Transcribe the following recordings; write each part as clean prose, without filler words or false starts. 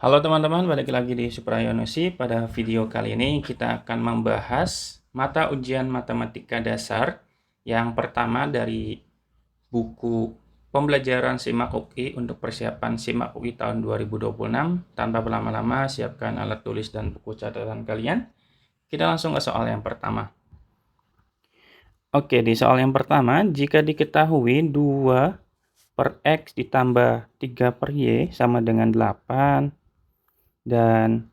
Halo teman-teman, balik lagi di Suprayonosi. Pada video kali ini kita akan membahas mata ujian matematika dasar yang pertama dari buku pembelajaran SIMAK UI untuk persiapan SIMAK UI tahun 2026. Tanpa berlama-lama, siapkan alat tulis dan buku catatan kalian. Kita langsung ke soal yang pertama. Oke, di soal yang pertama, jika diketahui 2 per X ditambah 3 per Y sama dengan 8, dan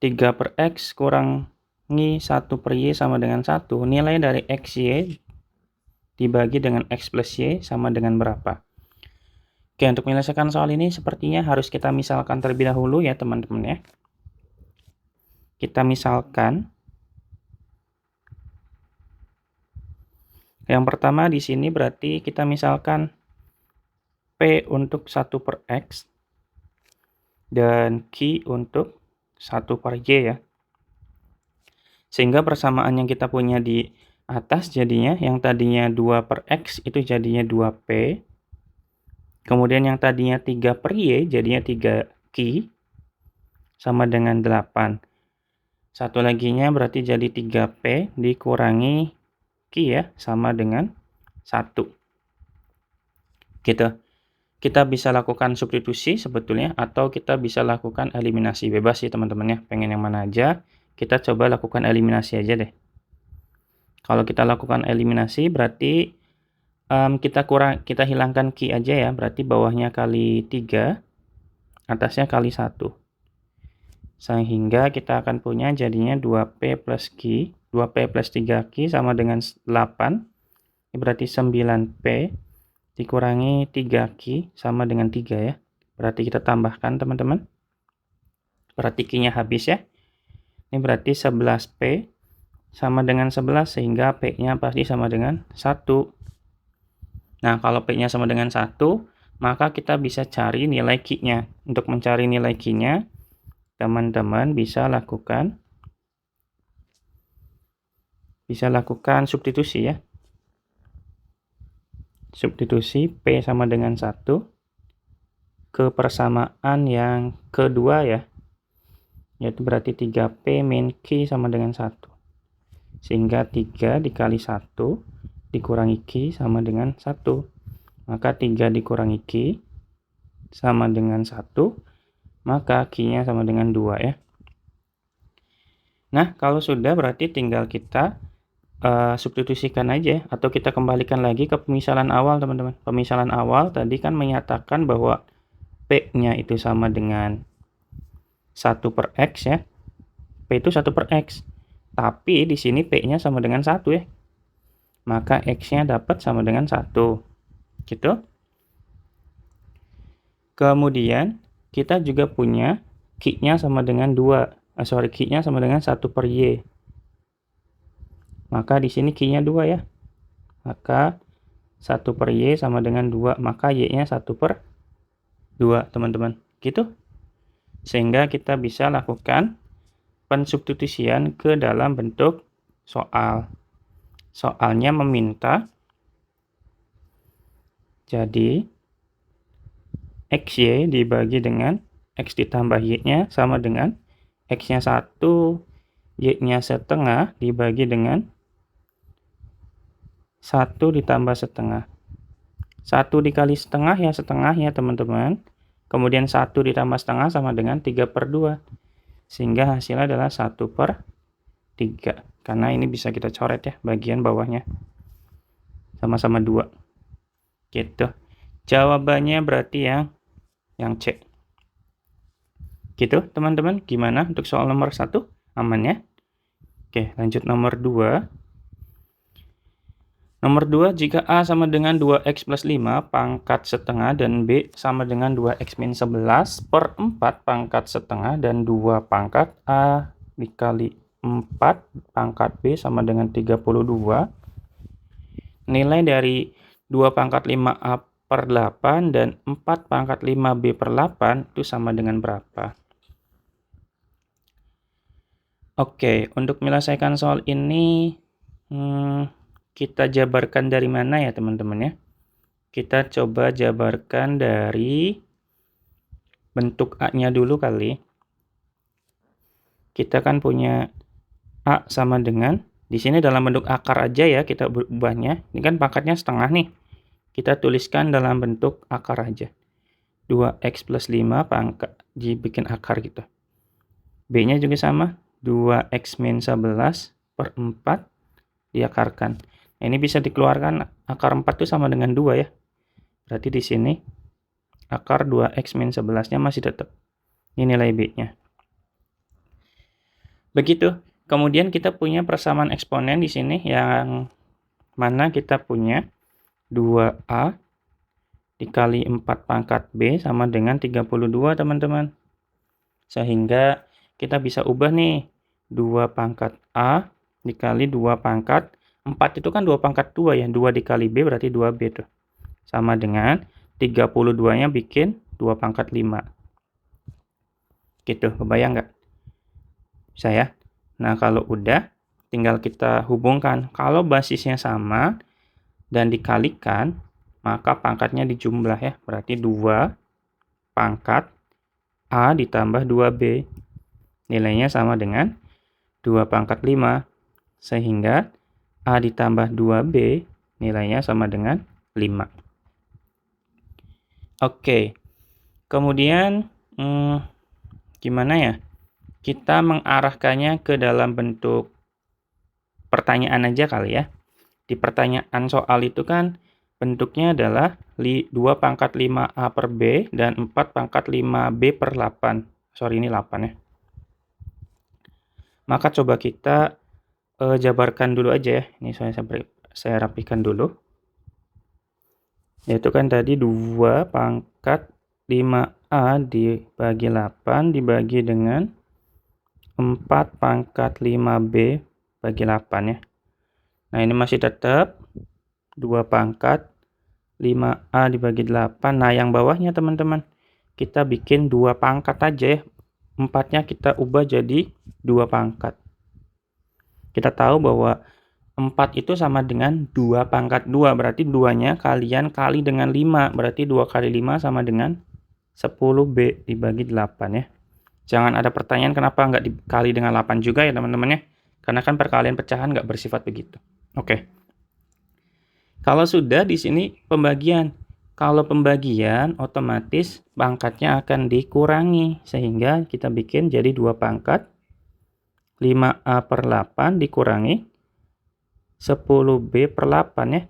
3 per X kurangi 1 per Y sama dengan 1, nilai dari XY dibagi dengan X plus Y sama dengan berapa? Oke, untuk menyelesaikan soal ini sepertinya harus kita misalkan terlebih dahulu ya teman-teman ya. Kita misalkan. Yang pertama di sini berarti kita misalkan P untuk 1 per X dan Q untuk 1 per Y ya. Sehingga persamaan yang kita punya di atas jadinya yang tadinya 2 per X itu jadinya 2P. Kemudian yang tadinya 3 per Y jadinya 3Q sama dengan 8. Satu laginya berarti jadi 3P dikurangi Q ya, sama dengan 1. Gitu. Kita bisa lakukan substitusi sebetulnya, atau kita bisa lakukan eliminasi. Bebas sih teman-teman ya, pengen yang mana aja. Kita coba lakukan eliminasi aja deh. Kalau kita lakukan eliminasi berarti kita hilangkan Q aja ya, berarti bawahnya kali 3, atasnya kali 1. Sehingga kita akan punya jadinya 2P plus Q, 2P plus 3Q sama dengan 8. Ini berarti 9P dikurangi 3Q sama dengan 3 ya. Berarti kita tambahkan teman-teman. Berarti Q-nya habis ya. Ini berarti 11P sama dengan 11 sehingga P-nya pasti sama dengan 1. Nah, kalau P-nya sama dengan 1, maka kita bisa cari nilai Q-nya. Untuk mencari nilai Q-nya, teman-teman bisa lakukan substitusi ya. Substitusi P sama dengan 1 ke persamaan yang kedua ya. Yaitu berarti 3P min Q sama dengan 1. Sehingga 3 dikali 1 dikurangi Q sama dengan 1. Maka 3 dikurangi Q sama dengan 1. Maka Q-nya sama dengan 2 ya. Nah, kalau sudah berarti tinggal kita substitusikan aja, atau kita kembalikan lagi ke pemisalan awal teman-teman. Pemisalan awal tadi kan menyatakan bahwa P-nya itu sama dengan 1 per X ya. P itu 1 per X. Tapi di sini P-nya sama dengan 1 ya. Maka X-nya dapat sama dengan 1. Gitu. Kemudian kita juga punya Q-nya sama dengan 2. Q-nya sama dengan 1 per Y. Maka di sini Q-nya 2 ya. Maka 1 per Y sama dengan 2. Maka Y-nya 1 per 2 teman-teman. Gitu. Sehingga kita bisa lakukan pensubstitusian ke dalam bentuk soal. Soalnya meminta jadi XY dibagi dengan X ditambah Y-nya sama dengan X-nya 1, Y-nya setengah dibagi dengan 1 ditambah setengah. 1 dikali setengah ya teman-teman. Kemudian 1 ditambah setengah sama dengan 3 per 2. Sehingga hasilnya adalah 1 per 3. Karena ini bisa kita coret ya bagian bawahnya. Sama-sama 2. Gitu. Jawabannya berarti yang C. Gitu teman-teman. Gimana untuk soal nomor 1? Aman ya? Oke, lanjut nomor 2. Nomor 2, jika A sama dengan 2X plus 5 pangkat setengah dan B sama dengan 2X min 11 per 4 pangkat setengah dan 2 pangkat A dikali 4 pangkat B sama dengan 32. Nilai dari 2 pangkat 5A per 8 dan 4 pangkat 5B per 8 itu sama dengan berapa? Oke, untuk menyelesaikan soal ini kita jabarkan dari mana ya teman-teman ya? Kita coba jabarkan dari bentuk A-nya dulu kali. Kita kan punya A sama dengan, di sini dalam bentuk akar aja ya kita ubahnya. Ini kan pangkatnya setengah nih. Kita tuliskan dalam bentuk akar aja. 2x plus 5 pangkat dibikin akar gitu. B-nya juga sama, 2x min 11 per 4 diakarkan. Nah, ini bisa dikeluarkan, akar 4 itu sama dengan 2 ya. Berarti di sini akar 2x min 11-nya masih tetap. Ini nilai B-nya. Begitu. Kemudian kita punya persamaan eksponen di sini yang mana kita punya 2A dikali 4 pangkat B sama dengan 32, teman-teman. Sehingga kita bisa ubah nih, 2 pangkat A dikali 2 pangkat 4 itu kan 2 pangkat 2 ya, 2 dikali B berarti 2B tuh. Sama dengan 32-nya bikin 2 pangkat 5. Gitu, kebayang nggak? Bisa ya? Nah, kalau udah, tinggal kita hubungkan. Kalau basisnya sama dan dikalikan, maka pangkatnya dijumlah ya. Berarti 2 pangkat A ditambah 2B. Nilainya sama dengan 2 pangkat 5. Sehingga A ditambah 2B nilainya sama dengan 5. Oke. Kemudian, gimana ya? Kita mengarahkannya ke dalam bentuk pertanyaan aja kali ya. Di pertanyaan soal itu kan bentuknya adalah 2 pangkat 5A per B dan 4 pangkat 5B per 8. Sorry, ini 8 ya. Maka coba kita jabarkan dulu aja ya. Ini saya rapikan dulu. Yaitu kan tadi 2 pangkat 5A dibagi 8 dibagi dengan 4 pangkat 5B bagi 8 ya. Nah, ini masih tetap 2 pangkat 5A dibagi 8. Nah, yang bawahnya teman-teman, kita bikin 2 pangkat aja ya. 4-nya kita ubah jadi 2 pangkat. Kita tahu bahwa 4 itu sama dengan 2 pangkat 2. Berarti 2-nya kalian kali dengan 5. Berarti 2 kali 5 sama dengan 10B dibagi 8 ya. Jangan ada pertanyaan kenapa nggak dikali dengan 8 juga ya teman-teman ya. Karena kan perkalian pecahan nggak bersifat begitu. Oke. Kalau sudah di sini pembagian. Kalau pembagian otomatis pangkatnya akan dikurangi. Sehingga kita bikin jadi 2 pangkat 5A per 8 dikurangi 10B per 8 ya.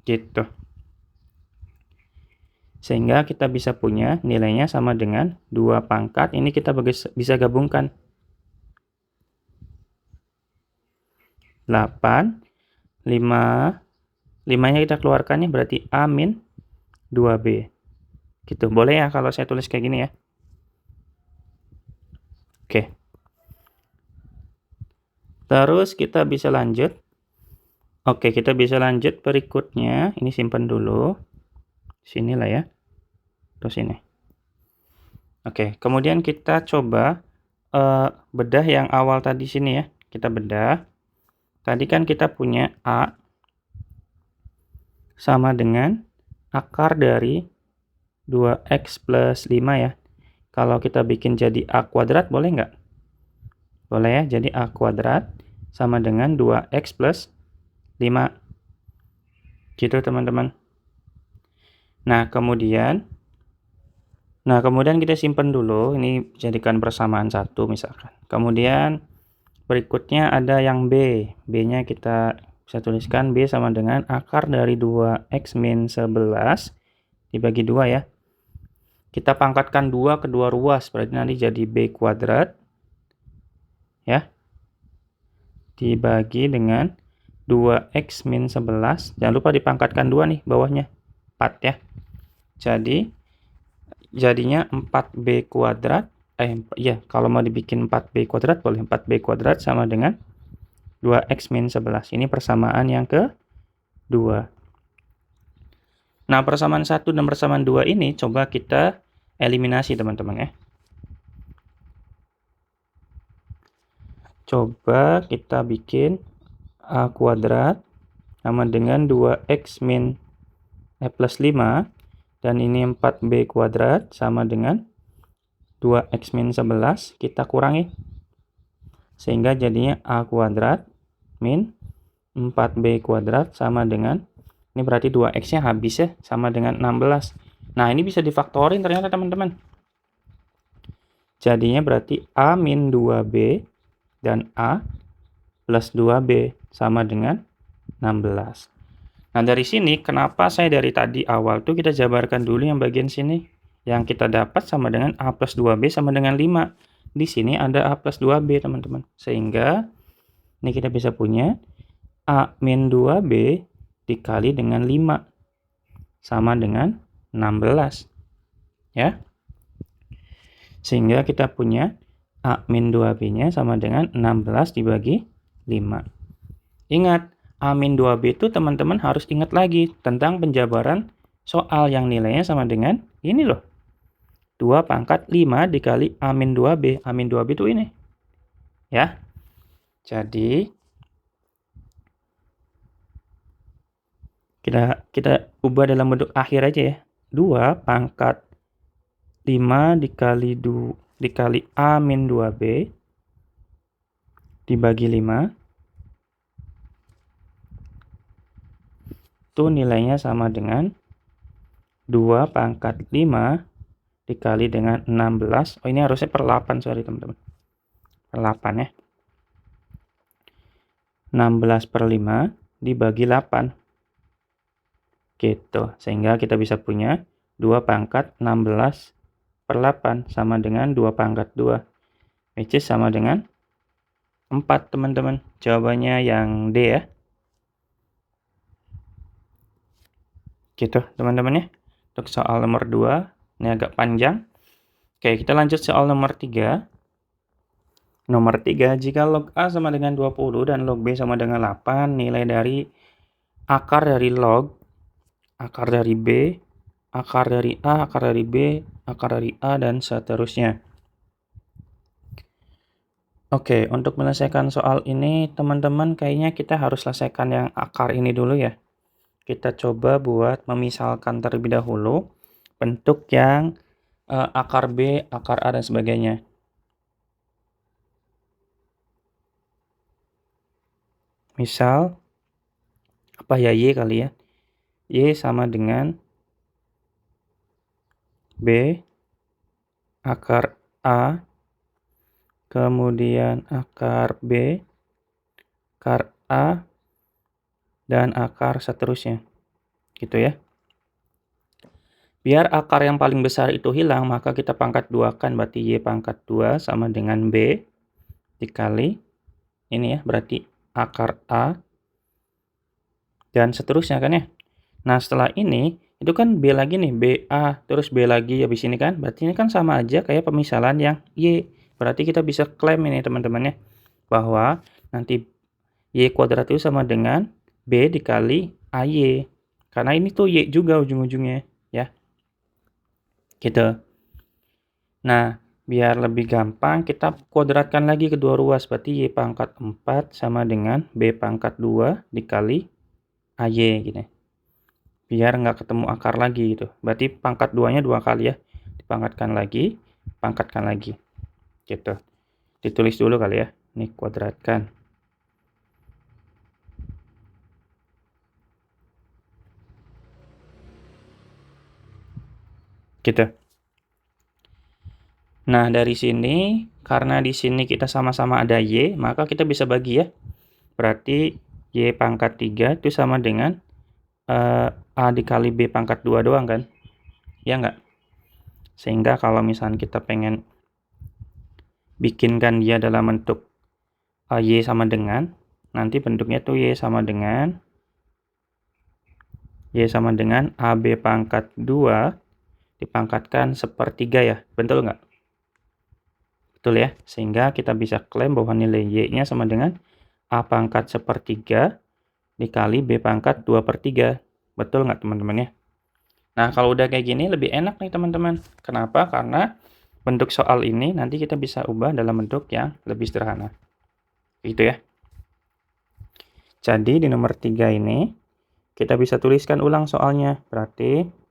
Gitu. Sehingga kita bisa punya nilainya sama dengan 2 pangkat. Ini kita bisa gabungkan. 8, 5, 5-nya kita keluarkan ya, berarti A min 2B. Gitu, boleh ya kalau saya tulis kayak gini ya. Oke. Terus kita bisa lanjut. Oke, kita bisa lanjut berikutnya. Ini simpan dulu. Sinilah ya. Terus ini. Oke, kemudian kita coba bedah yang awal tadi sini ya. Kita bedah. Tadi kan kita punya A sama dengan akar dari 2x plus 5 ya. Kalau kita bikin jadi A kuadrat boleh nggak? Boleh ya, jadi A kuadrat sama dengan 2x plus 5. Gitu teman-teman. Nah, kemudian kita simpan dulu. Ini jadikan persamaan 1 misalkan. Kemudian berikutnya ada yang B. B-nya kita bisa tuliskan B sama dengan akar dari 2x min 11 dibagi 2 ya. Kita pangkatkan 2 kedua ruas, berarti nanti jadi B kuadrat ya. Dibagi dengan 2x min 11. Jangan lupa dipangkatkan 2 nih bawahnya. 4 ya. Jadi jadinya 4B kuadrat. Ya, kalau mau dibikin 4B kuadrat boleh. 4B kuadrat sama dengan 2x min 11. Ini persamaan yang kedua. Nah, persamaan 1 dan persamaan 2 ini coba kita eliminasi teman-teman ya. Coba kita bikin A kuadrat sama dengan 2x min plus 5 dan ini 4B kuadrat sama dengan 2x min 11, kita kurangi. Sehingga jadinya A kuadrat min 4B kuadrat sama dengan, ini berarti 2x-nya habis ya, sama dengan 16. Nah, ini bisa difaktorin ternyata teman-teman. Jadinya berarti A min 2B dan A plus 2B sama dengan 16. Nah, dari sini kenapa saya dari tadi awal tuh kita jabarkan dulu yang bagian sini. Yang kita dapat sama dengan A plus 2B sama dengan 5. Di sini ada A plus 2B, teman-teman. Sehingga ini kita bisa punya A min 2B dikali dengan 5 sama dengan 16. Ya. Sehingga kita punya A min 2B-nya sama dengan 16 dibagi 5. Ingat, A min 2B itu teman-teman harus ingat lagi tentang penjabaran soal yang nilainya sama dengan ini loh. 2 pangkat 5 dikali A min 2B. A min 2B itu ini. Ya. Jadi, kita ubah dalam bentuk akhir aja ya. 2 pangkat 5 dikali A min 2B dibagi 5. Itu nilainya sama dengan 2 pangkat 5 dikali dengan 16. Oh, ini harusnya per 8, sorry teman-teman. Per 8 ya. 16 per 5 dibagi 8. Gitu. Sehingga kita bisa punya 2 pangkat 16 per 8 sama dengan 2 pangkat 2. Which is sama dengan 4, teman-teman. Jawabannya yang D ya. Gitu, teman-teman ya. Untuk soal nomor 2, ini agak panjang. Oke, kita lanjut soal nomor 3. Nomor 3, jika log A sama dengan 20 dan log B sama dengan 8, nilai dari akar dari log, akar dari B, akar dari A, akar dari B, akar dari A, dan seterusnya. Oke, untuk menyelesaikan soal ini, teman-teman kayaknya kita harus selesaikan yang akar ini dulu ya. Kita coba buat memisalkan terlebih dahulu bentuk yang akar B, akar A, dan sebagainya. Misal, apa ya, Y kali ya. Y sama dengan B, akar A, kemudian akar B, akar A, dan akar seterusnya. Gitu ya. Biar akar yang paling besar itu hilang, maka kita pangkat 2-kan, berarti Y pangkat 2 sama dengan B dikali, ini ya, berarti akar A, dan seterusnya kan ya. Nah, setelah ini, itu kan B lagi nih, BA, terus B lagi, habis ini kan, berarti ini kan sama aja kayak pemisalan yang Y. Berarti kita bisa klaim ini teman-teman ya, bahwa nanti Y kuadrat itu sama dengan B dikali AY. Karena ini tuh Y juga ujung-ujungnya ya. Gitu. Nah, biar lebih gampang kita kuadratkan lagi kedua ruas. Berarti Y pangkat 4 sama dengan B pangkat 2 dikali AY gitu. Biar nggak ketemu akar lagi gitu. Berarti pangkat 2-nya 2 kali ya. Dipangkatkan lagi, pangkatkan lagi. Gitu. Ditulis dulu kali ya. Ini kuadratkan. Gitu. Nah, dari sini, karena di sini kita sama-sama ada Y, maka kita bisa bagi ya. Berarti Y pangkat 3 itu sama dengan A dikali B pangkat 2 doang kan? Ya nggak? Sehingga kalau misalnya kita pengen bikinkan dia dalam bentuk Y sama dengan, nanti bentuknya tuh Y sama dengan AB pangkat 2 dipangkatkan 1/3 ya. Betul nggak? Betul ya. Sehingga kita bisa klaim bahwa nilai Y-nya sama dengan A pangkat 1/3 dikali B pangkat 2/3. Betul nggak teman-teman ya? Nah, kalau udah kayak gini lebih enak nih teman-teman. Kenapa? Karena bentuk soal ini nanti kita bisa ubah dalam bentuk yang lebih sederhana. Gitu ya. Jadi di nomor 3 ini kita bisa tuliskan ulang soalnya. Berarti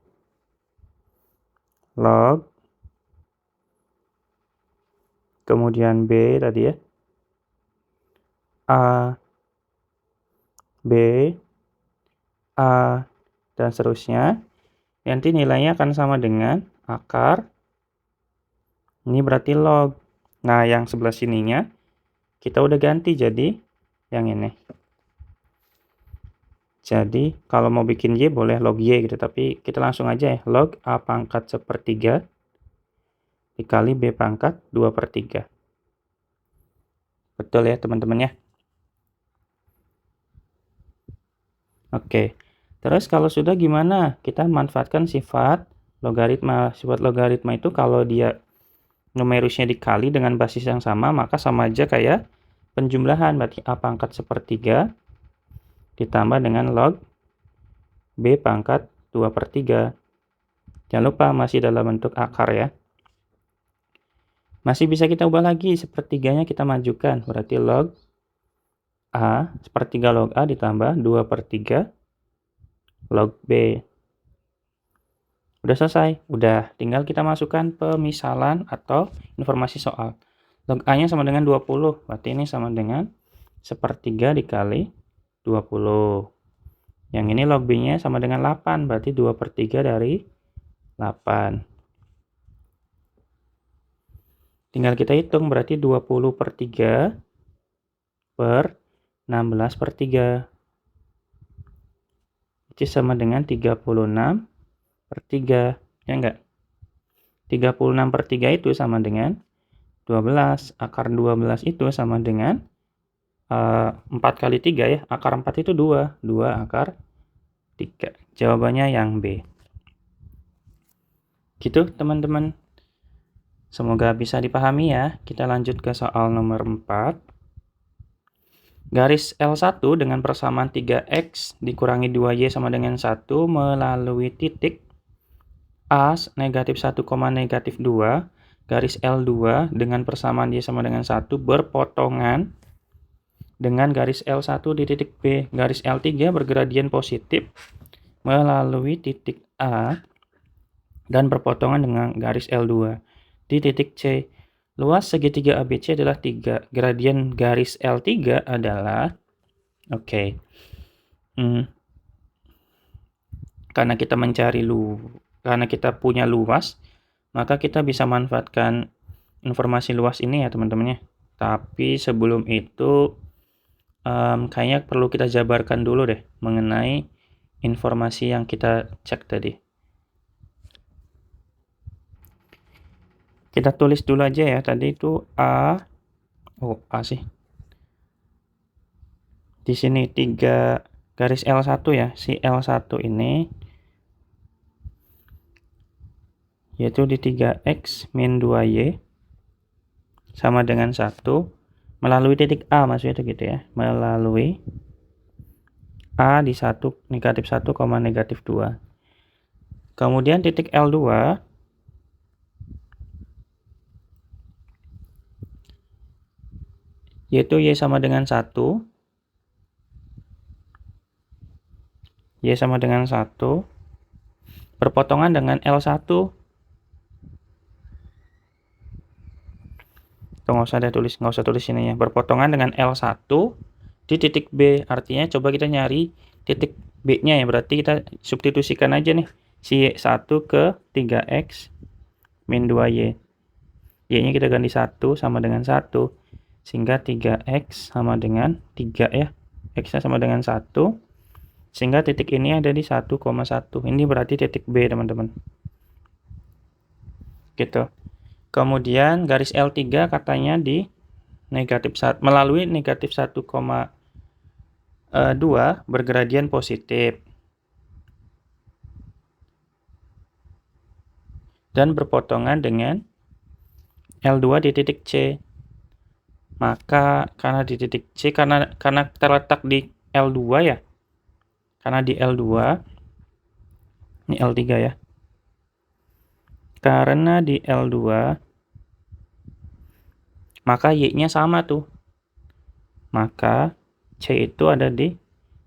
log, kemudian B tadi ya, A, B, A, dan seterusnya. Nanti nilainya akan sama dengan akar, ini berarti log. Nah, yang sebelah sininya kita udah ganti jadi yang ini. Jadi, kalau mau bikin Y boleh log Y gitu, tapi kita langsung aja ya, log A pangkat 1/3 dikali B pangkat 2/3. Betul ya teman-teman ya? Oke, terus kalau sudah gimana? Kita manfaatkan sifat logaritma. Sifat logaritma itu kalau dia numerusnya dikali dengan basis yang sama, maka sama aja kayak penjumlahan. Berarti A pangkat 1/3 ditambah dengan log B pangkat 2/3. Jangan lupa masih dalam bentuk akar ya. Masih bisa kita ubah lagi, 1/3-nya kita majukan. Berarti log A, 1/3 log A ditambah 2/3 log B. Udah selesai. Udah, tinggal kita masukkan pemisalan atau informasi soal. Log A-nya sama dengan 20. Berarti ini sama dengan 1/3 dikali 20. Yang ini log B-nya sama dengan 8. Berarti 2/3 dari 8. Tinggal kita hitung. Berarti 20/3 per 16/3. Itu sama dengan 36/3. Ya enggak? 36/3 itu sama dengan 12. Akar 12 itu sama dengan 4 kali 3 ya. Akar 4 itu 2. 2 akar 3. Jawabannya yang B. Gitu teman-teman. Semoga bisa dipahami ya. Kita lanjut ke soal nomor 4. Garis L1 dengan persamaan 3x dikurangi 2y sama dengan 1 melalui titik A negatif 1, negatif 2. Garis L2 dengan persamaan y sama dengan 1 berpotongan dengan garis L1 di titik B. Garis L3 bergradien positif melalui titik A dan berpotongan dengan garis L2 di titik C. Luas segitiga ABC adalah 3. Gradien garis L3 adalah karena kita punya luas, maka kita bisa manfaatkan informasi luas ini ya teman-teman ya. Tapi sebelum itu kayaknya perlu kita jabarkan dulu deh mengenai informasi yang kita cek tadi. Kita tulis dulu aja ya, tadi itu A sih. Di sini 3 garis L1 ya, si L1 ini yaitu di 3x min 2y sama dengan 1 melalui titik A, maksudnya itu gitu ya, melalui A di 1, negatif 1, negatif 2. Kemudian titik L2 yaitu y sama dengan 1, y sama dengan 1 berpotongan dengan L1. Nggak usah tulis ini ya, berpotongan dengan L1 di titik B. Artinya coba kita nyari titik B-nya ya, berarti kita substitusikan aja nih si 1 ke 3x min 2y. Y-nya kita ganti 1 sama dengan 1, sehingga 3x sama dengan 3 ya, x-nya sama dengan 1, sehingga titik ini ada di 1,1. Ini berarti titik B teman-teman gitu. Kemudian garis L3 katanya di negatif 1, melalui negatif 1,2 bergradien positif dan berpotongan dengan L2 di titik C. Maka karena di titik C, karena terletak di L2 ya, karena di L2, ini L3 ya, karena di L2 maka Y-nya sama tuh. Maka C itu ada di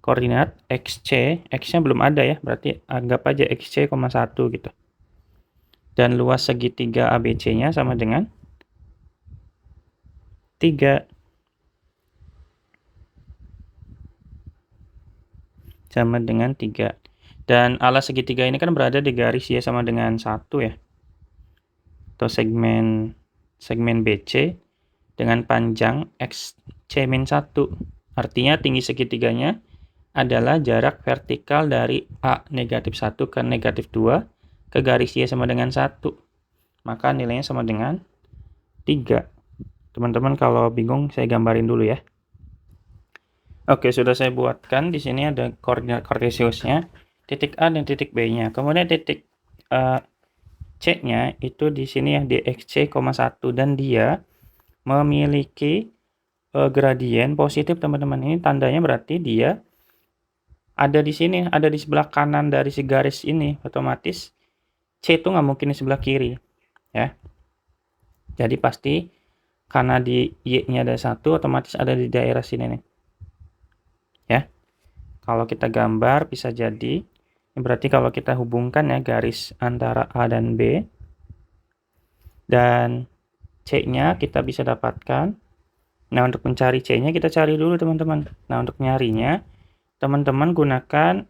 koordinat XC. X-nya belum ada ya, berarti anggap aja XC, 1 gitu. Dan luas segitiga ABC-nya sama dengan 3. Sama dengan 3. Dan alas segitiga ini kan berada di garis Y sama dengan 1 ya. Atau segmen BC dengan panjang XC-1. Artinya tinggi segitiganya adalah jarak vertikal dari A negatif 1 ke negatif 2 ke garis Y sama dengan 1. Maka nilainya sama dengan 3. Teman-teman kalau bingung saya gambarin dulu ya. Oke, sudah saya buatkan. Di sini ada koordinat kartesiusnya, titik A dan titik B-nya. Kemudian titik C-nya itu di sini ya, di XC,1 dan dia memiliki gradien positif, teman-teman. Ini tandanya berarti dia ada di sini, ada di sebelah kanan dari si garis ini. Otomatis C itu nggak mungkin di sebelah kiri ya. Jadi pasti karena di Y-nya ada 1, otomatis ada di daerah sini nih ya. Kalau kita gambar bisa jadi, berarti kalau kita hubungkan ya garis antara A dan B dan C-nya kita bisa dapatkan. Nah, untuk mencari C-nya kita cari dulu, teman-teman. Nah, untuk nyarinya, teman-teman gunakan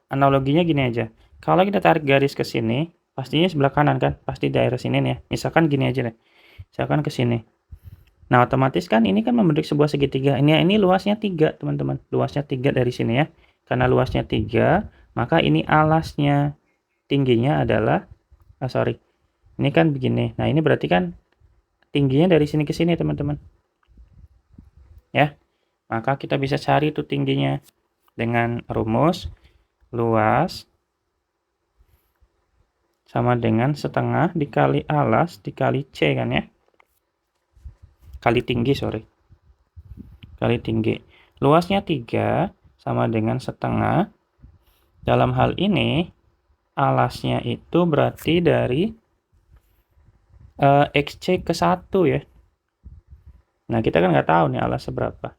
analoginya gini aja. Kalau kita tarik garis ke sini, pastinya sebelah kanan kan? Pasti daerah sini nih ya. Misalkan gini aja deh. Misalkan ke sini. Nah, otomatis kan ini kan membentuk sebuah segitiga. Ini luasnya 3, teman-teman. Luasnya 3 dari sini ya. Karena luasnya 3, maka ini alasnya tingginya adalah, ini kan begini. Nah, ini berarti kan tingginya dari sini ke sini, teman-teman. Ya, maka kita bisa cari itu tingginya dengan rumus luas sama dengan setengah dikali alas dikali C kan ya, kali tinggi kali tinggi. Luasnya 3 sama dengan setengah. Dalam hal ini alasnya itu berarti dari XC ke 1 ya. Nah, kita kan nggak tahu nih alasnya berapa.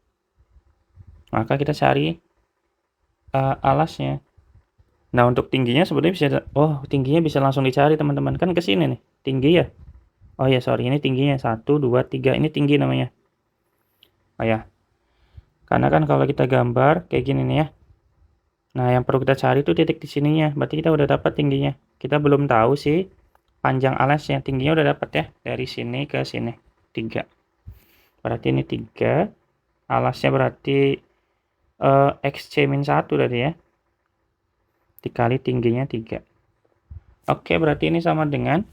Maka kita cari alasnya. Nah, untuk tingginya sebenarnya bisa, tingginya bisa langsung dicari, teman-teman. Kan ke sini nih, tinggi ya. Oh ya, ini tingginya 1, 2, 3. Ini tinggi namanya. Oh ya. Karena kan kalau kita gambar kayak gini nih ya. Nah, yang perlu kita cari itu titik di sininya. Berarti kita udah dapat tingginya. Kita belum tahu sih panjang alasnya. Tingginya udah dapat ya. Dari sini ke sini. 3. Berarti ini 3. Alasnya berarti XC-1 tadi ya. Dikali tingginya 3. Oke, berarti ini sama dengan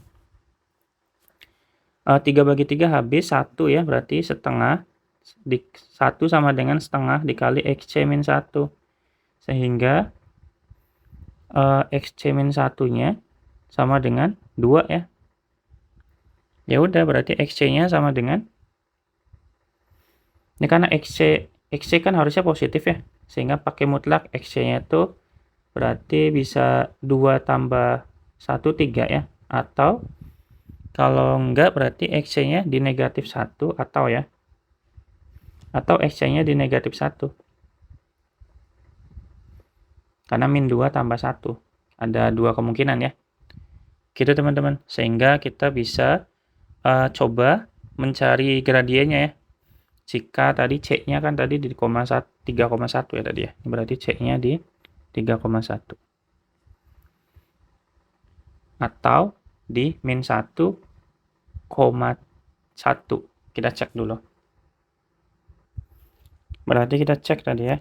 3 bagi 3 habis 1 ya. Berarti setengah. 1 sama dengan setengah dikali XC-1. Sehingga XC-1-nya sama dengan 2 ya. Ya udah, berarti XC-nya sama dengan, ini karena XC kan harusnya positif ya. Sehingga pakai mutlak XC-nya itu berarti bisa 2 tambah 1, 3 ya. Atau kalau enggak berarti XC-nya di negatif 1 atau ya. Atau XC-nya di negatif 1. Karena min 2 tambah 1. Ada 2 kemungkinan ya. Gitu teman-teman. Sehingga kita bisa coba mencari gradiennya ya. Jika tadi C-nya kan tadi di 3,1 ya tadi ya. Berarti C-nya di 3,1. Atau di min 1,1. Kita cek dulu. Berarti kita cek tadi ya.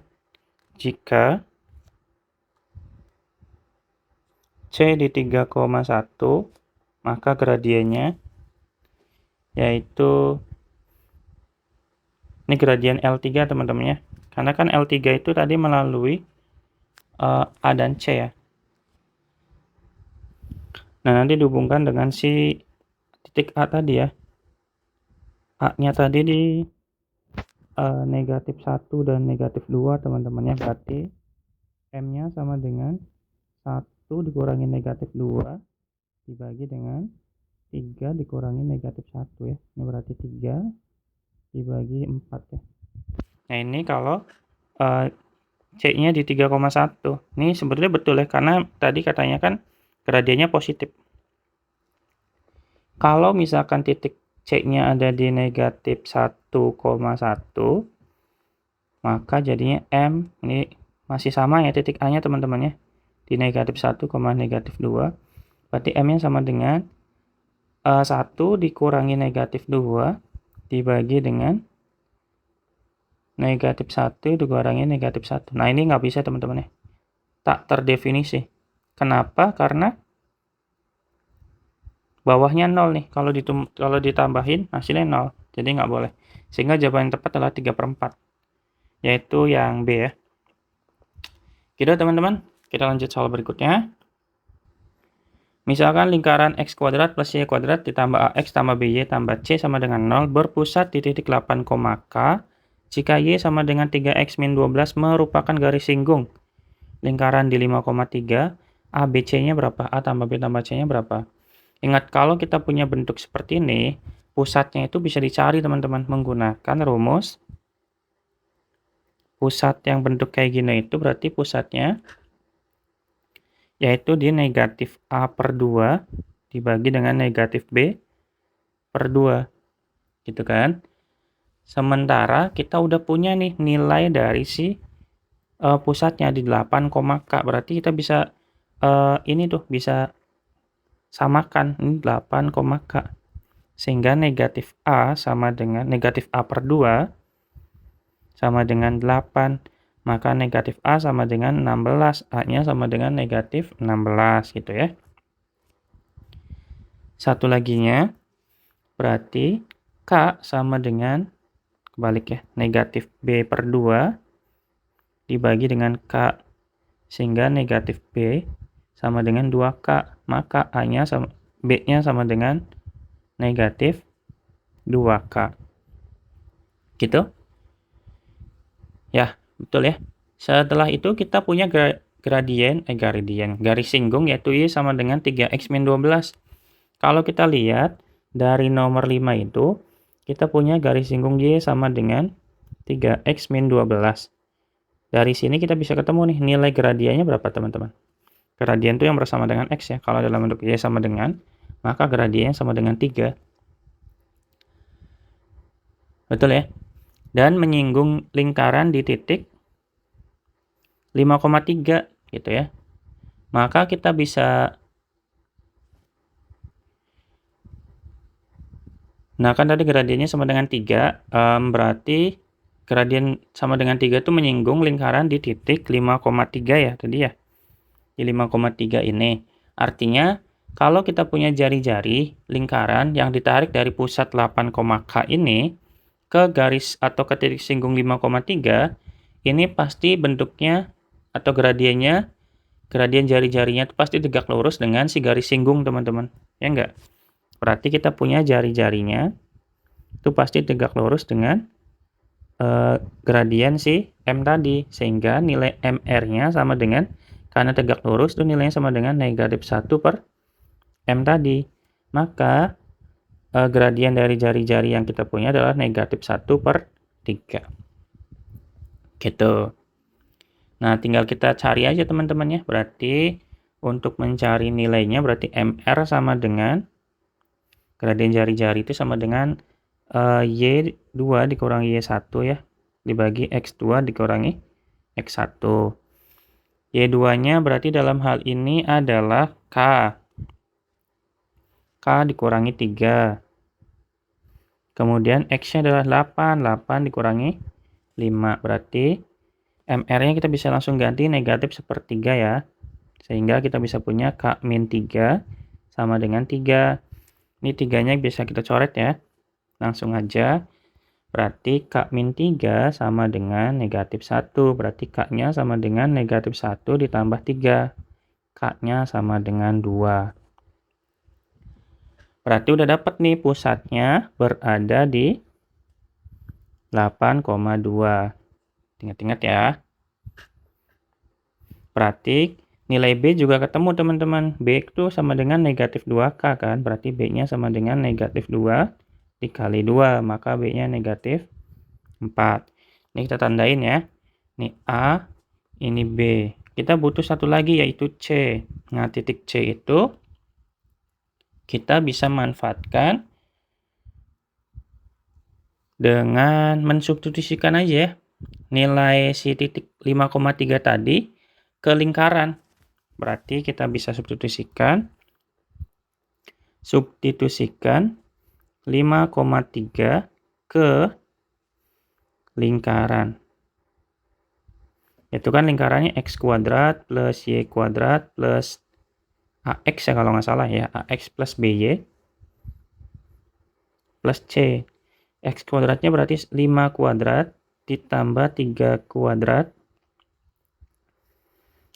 Jika C di 3,1, maka gradiennya yaitu ini gradien L3 teman-teman ya. Karena kan L3 itu tadi melalui A dan C ya. Nah, nanti dihubungkan dengan si titik A tadi ya. A-nya tadi di negatif 1 dan negatif 2 teman-teman ya. Berarti M-nya sama dengan 1 dikurangi negatif 2 dibagi dengan 3 dikurangi negatif 1 ya. Ini berarti 3 dibagi 4 ya. Nah, ini kalau C-nya di 3,1. Ini sebenarnya betul ya, karena tadi katanya kan gradiennya positif. Kalau misalkan titik C-nya ada di negatif 1,1, maka jadinya M, ini masih sama ya titik A-nya teman-teman ya, di negatif 1, negatif 2. Berarti M-nya sama dengan 1 dikurangi negatif 2 dibagi dengan negatif 1 dikurangi negatif 1. Nah, ini nggak bisa teman-teman ya, tak terdefinisi. Kenapa? Karena bawahnya 0 nih, kalau ditambahin hasilnya 0, jadi nggak boleh. Sehingga jawaban yang tepat adalah 3/4, yaitu yang B ya. Gitu teman-teman, kita lanjut soal berikutnya. Misalkan lingkaran x kuadrat plus y kuadrat ditambah ax tambah by tambah c sama dengan 0 berpusat di titik 8, K. Jika y sama dengan 3x min 12 merupakan garis singgung lingkaran di 5,3, a, b, c-nya berapa? A tambah b tambah c-nya berapa? Ingat, kalau kita punya bentuk seperti ini, pusatnya itu bisa dicari teman-teman menggunakan rumus pusat yang bentuk kayak gini itu berarti pusatnya yaitu di negatif A per 2 dibagi dengan negatif B per 2, gitu kan. Sementara kita udah punya nih nilai dari si pusatnya di 8, K, berarti kita bisa ini tuh bisa samakan ini 8, K. Sehingga negatif A sama dengan negatif A per 2 sama dengan 8. Maka negatif A sama dengan 16. A-nya sama dengan negatif 16 gitu ya. Satu laginya berarti K sama dengan, kebalik ya, negatif B per 2 dibagi dengan K. Sehingga negatif B sama dengan 2K. Maka A-nya sama, B-nya sama dengan negatif 2K. Gitu? Ya, betul ya. Setelah itu kita punya garis singgung yaitu Y sama dengan 3x min 12. Kalau kita lihat dari nomor 5 itu, kita punya garis singgung Y sama dengan 3x min 12. Dari sini kita bisa ketemu nih nilai gradiennya berapa teman-teman. Gradien itu yang bersama dengan X ya. Kalau dalam bentuk Y sama dengan, maka gradiennya sama dengan 3. Betul ya? Dan menyinggung lingkaran di titik 5,3 gitu ya. Maka kita bisa, nah kan tadi gradiennya sama dengan 3, berarti gradien sama dengan 3 itu menyinggung lingkaran di titik 5,3 ya tadi ya. Di 5,3 ini. Artinya kalau kita punya jari-jari lingkaran yang ditarik dari pusat 8, K ini ke garis atau ke titik singgung 5,3, ini pasti bentuknya atau gradien jari-jarinya itu pasti tegak lurus dengan si garis singgung teman-teman. Ya enggak? Berarti kita punya jari-jarinya itu pasti tegak lurus dengan gradien si M tadi. Sehingga nilai MR-nya sama dengan, karena tegak lurus itu nilainya sama dengan negatif 1 per M tadi. Maka gradien dari jari-jari yang kita punya adalah negatif 1 per 3. Gitu. Nah, tinggal kita cari aja teman-teman ya. Berarti untuk mencari nilainya berarti MR sama dengan gradien jari-jari itu sama dengan Y2 dikurangi Y1 ya. Dibagi X2 dikurangi X1. Y2-nya berarti dalam hal ini adalah K. K dikurangi 3. Kemudian X-nya adalah 8. 8 dikurangi 5. Berarti MR-nya kita bisa langsung ganti negatif sepertiga ya. Sehingga kita bisa punya K min 3 sama dengan 3. Ini 3-nya bisa kita coret ya. Langsung aja. Berarti K min 3 sama dengan negatif 1. Berarti K-nya sama dengan negatif 1 ditambah 3. K-nya sama dengan 2. Berarti udah dapat nih pusatnya berada di 8,2. Ingat-ingat ya. Berarti nilai B juga ketemu teman-teman. B itu sama dengan negatif 2K kan. Berarti B-nya sama dengan negatif 2 dikali 2. Maka B-nya negatif 4. Ini kita tandain ya. Ini A, ini B. Kita butuh satu lagi yaitu C. Nah, titik C itu kita bisa manfaatkan dengan mensubstitusikan aja ya nilai si titik 5,3 tadi ke lingkaran. Berarti kita bisa substitusikan 5,3 ke lingkaran. Itu kan lingkarannya x kuadrat plus y kuadrat plus ax ya kalau nggak salah ya, ax plus by plus c. X kuadratnya berarti 5 kuadrat ditambah 3 kuadrat.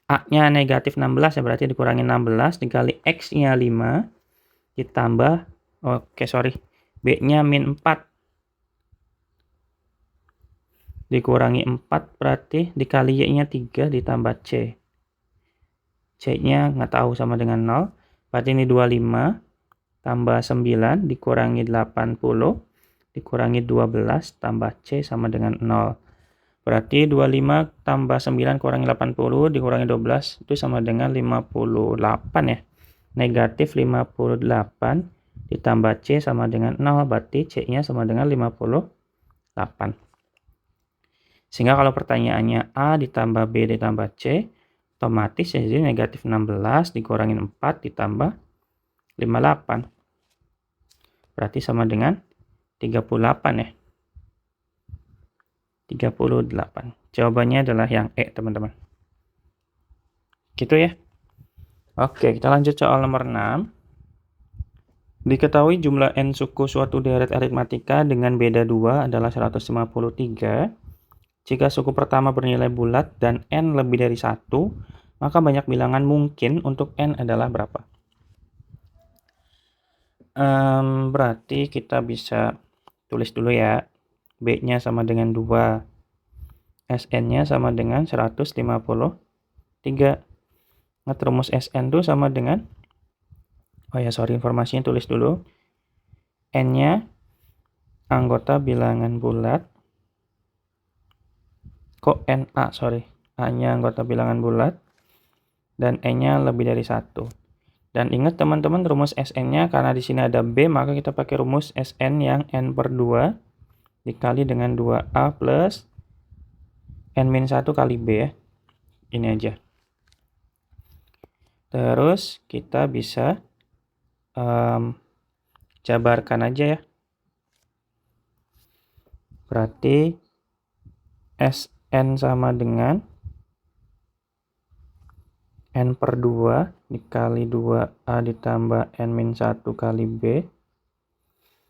A-nya negatif 16 ya, berarti dikurangi 16 dikali X-nya 5 ditambah, B-nya min 4 dikurangi 4 berarti dikali Y-nya 3 ditambah C. C-nya nggak tahu sama dengan 0, berarti ini 25 tambah 9 dikurangi 80 dikurangi 12 tambah C sama dengan 0. Berarti 25 tambah 9 kurangi 80 dikurangi 12 itu sama dengan 58 ya. Negatif 58 ditambah C sama dengan 0, berarti C-nya sama dengan 58. Sehingga kalau pertanyaannya A ditambah B ditambah C, otomatis ya jadi negatif 16 dikurangi 4 ditambah 58. Berarti sama dengan 38 ya. 38. Jawabannya adalah yang E, teman-teman. Gitu ya. Oke, kita lanjut soal nomor 6. Diketahui jumlah n suku suatu deret aritmatika dengan beda 2 adalah 153. Jika suku pertama bernilai bulat dan n lebih dari 1, maka banyak bilangan mungkin untuk n adalah berapa? Berarti kita bisa tulis dulu ya. B-nya sama dengan 2. SN-nya sama dengan 153. Rumus SN itu sama dengan, informasinya tulis dulu. N-nya anggota bilangan bulat. A-nya anggota bilangan bulat. Dan N-nya lebih dari 1. Dan ingat teman-teman, rumus SN-nya karena di sini ada B, maka kita pakai rumus SN yang N/2 dikali dengan 2A plus N-1 kali B ya. Ini aja. Terus kita bisa jabarkan aja ya. Berarti SN sama dengan N/2 dikali 2A ditambah N-1 kali B.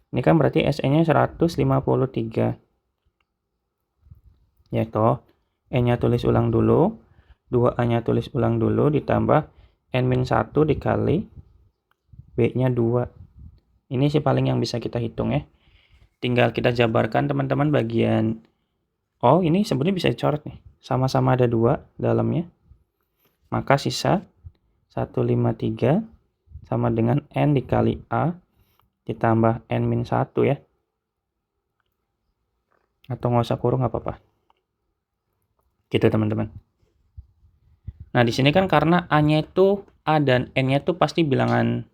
Ini kan berarti SN-nya 153. Ya toh, N-nya tulis ulang dulu, 2A-nya tulis ulang dulu, ditambah N-1 dikali B-nya 2. Ini sih paling yang bisa kita hitung ya. Tinggal kita jabarkan teman-teman bagian, ini sebenarnya bisa dicoret nih. Sama-sama ada 2 dalamnya. Maka sisa 153 sama dengan N dikali A ditambah N-1 ya. Atau nggak usah kurung nggak apa-apa. Gitu teman-teman. Nah di sini kan karena A-nya itu A dan N-nya itu pasti bilangan,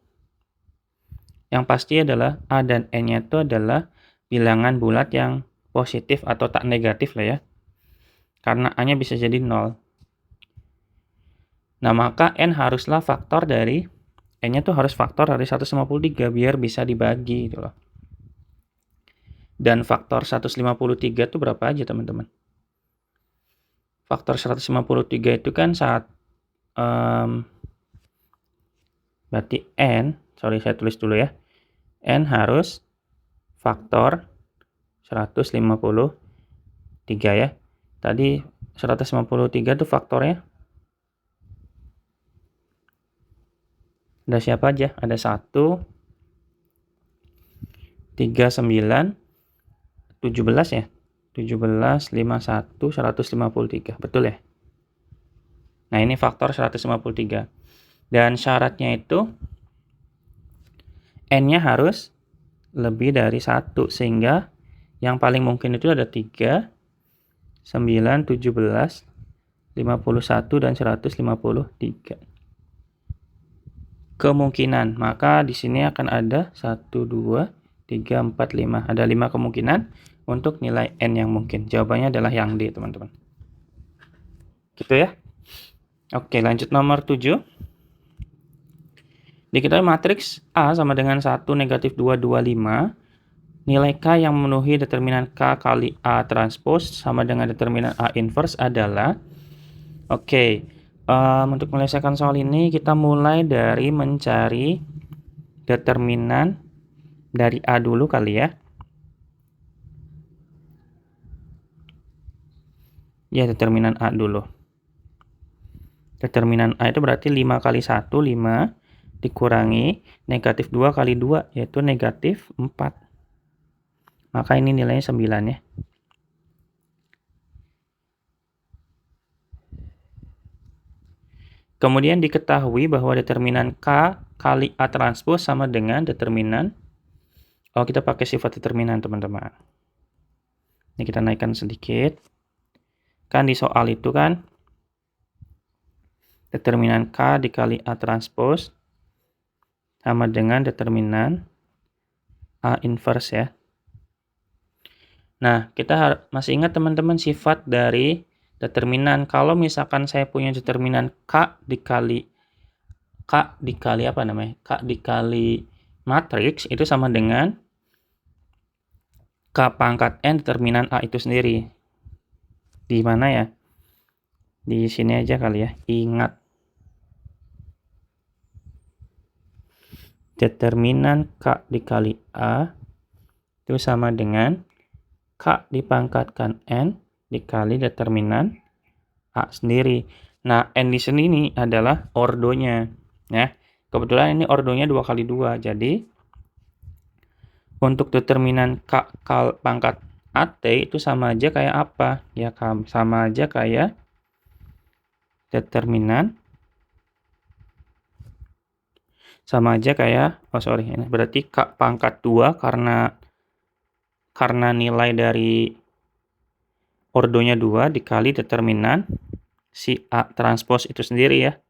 yang pasti adalah A dan N-nya itu adalah bilangan bulat yang positif atau tak negatif lah ya. Karena A-nya bisa jadi 0. Nah maka N haruslah faktor dari, N-nya tuh harus faktor dari 153 biar bisa dibagi gitu loh. Dan faktor 153 itu berapa aja teman-teman? Faktor 153 itu kan berarti N, saya tulis dulu ya. N harus faktor 153 ya. Tadi 153 itu faktornya ada siapa aja? Ada 1, 3, 9, 17 ya. 17, 51, 153. Betul ya? Nah, ini faktor 153. Dan syaratnya itu N-nya harus lebih dari 1. Sehingga yang paling mungkin itu ada 3, 9, 17, 51, dan 153. kemungkinan. Maka di sini akan ada 1, 2, 3, 4, 5. Ada 5 kemungkinan untuk nilai N yang mungkin. Jawabannya adalah yang D, teman-teman. Gitu ya. Oke, lanjut nomor 7. Diketahui matriks A sama dengan 1, negatif 2, 2, 5. Nilai K yang memenuhi determinan K kali A transpose sama dengan determinan A inverse adalah, untuk menyelesaikan soal ini kita mulai dari mencari determinan dari A dulu kali ya. Ya, determinan A dulu. Determinan A itu berarti 5 kali 1, 5, dikurangi negatif 2 kali 2, yaitu negatif 4. Maka ini nilainya 9 ya. Kemudian diketahui bahwa determinan K kali A transpose sama dengan determinan, kita pakai sifat determinan, teman-teman. Ini kita naikkan sedikit. Kan di soal itu kan, determinan K dikali A transpose sama dengan determinan A inverse ya. Nah, kita masih ingat teman-teman sifat dari determinan. Kalau misalkan saya punya determinan K dikali matriks itu sama dengan K pangkat N determinan A itu sendiri. Di mana ya? Di sini aja kali ya. Ingat. Determinan K dikali A itu sama dengan K dipangkatkan N dikali determinan A sendiri. Nah, N di sini adalah ordonya. Ya. Kebetulan ini ordonya 2 kali 2. Jadi, untuk determinan K pangkat AT itu sama aja kayak apa? Ya, sama aja kayak determinan. Sama aja kayak, ini berarti K pangkat 2 karena nilai dari ordonya 2 dikali determinan si A transpose itu sendiri ya.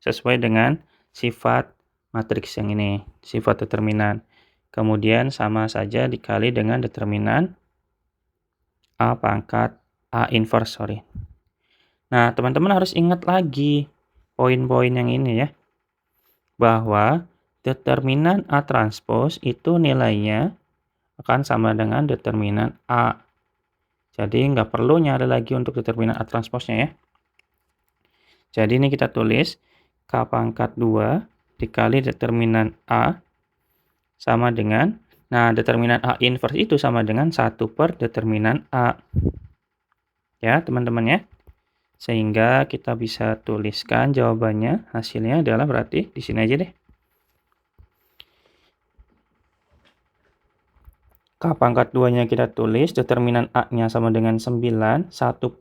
Sesuai dengan sifat matriks yang ini, sifat determinan. Kemudian sama saja dikali dengan determinan A pangkat A inverse, Nah, teman-teman harus ingat lagi poin-poin yang ini ya. Bahwa determinan A transpose itu nilainya akan sama dengan determinan A. Jadi nggak perlu nyari lagi untuk determinan A transpose-nya ya. Jadi ini kita tulis K pangkat 2 dikali determinan A sama dengan, determinan A inverse itu sama dengan 1 per determinan A. Ya, teman-teman ya. Sehingga kita bisa tuliskan jawabannya, hasilnya adalah berarti di sini aja deh. K pangkat 2-nya kita tulis, determinan A-nya sama dengan 9, 1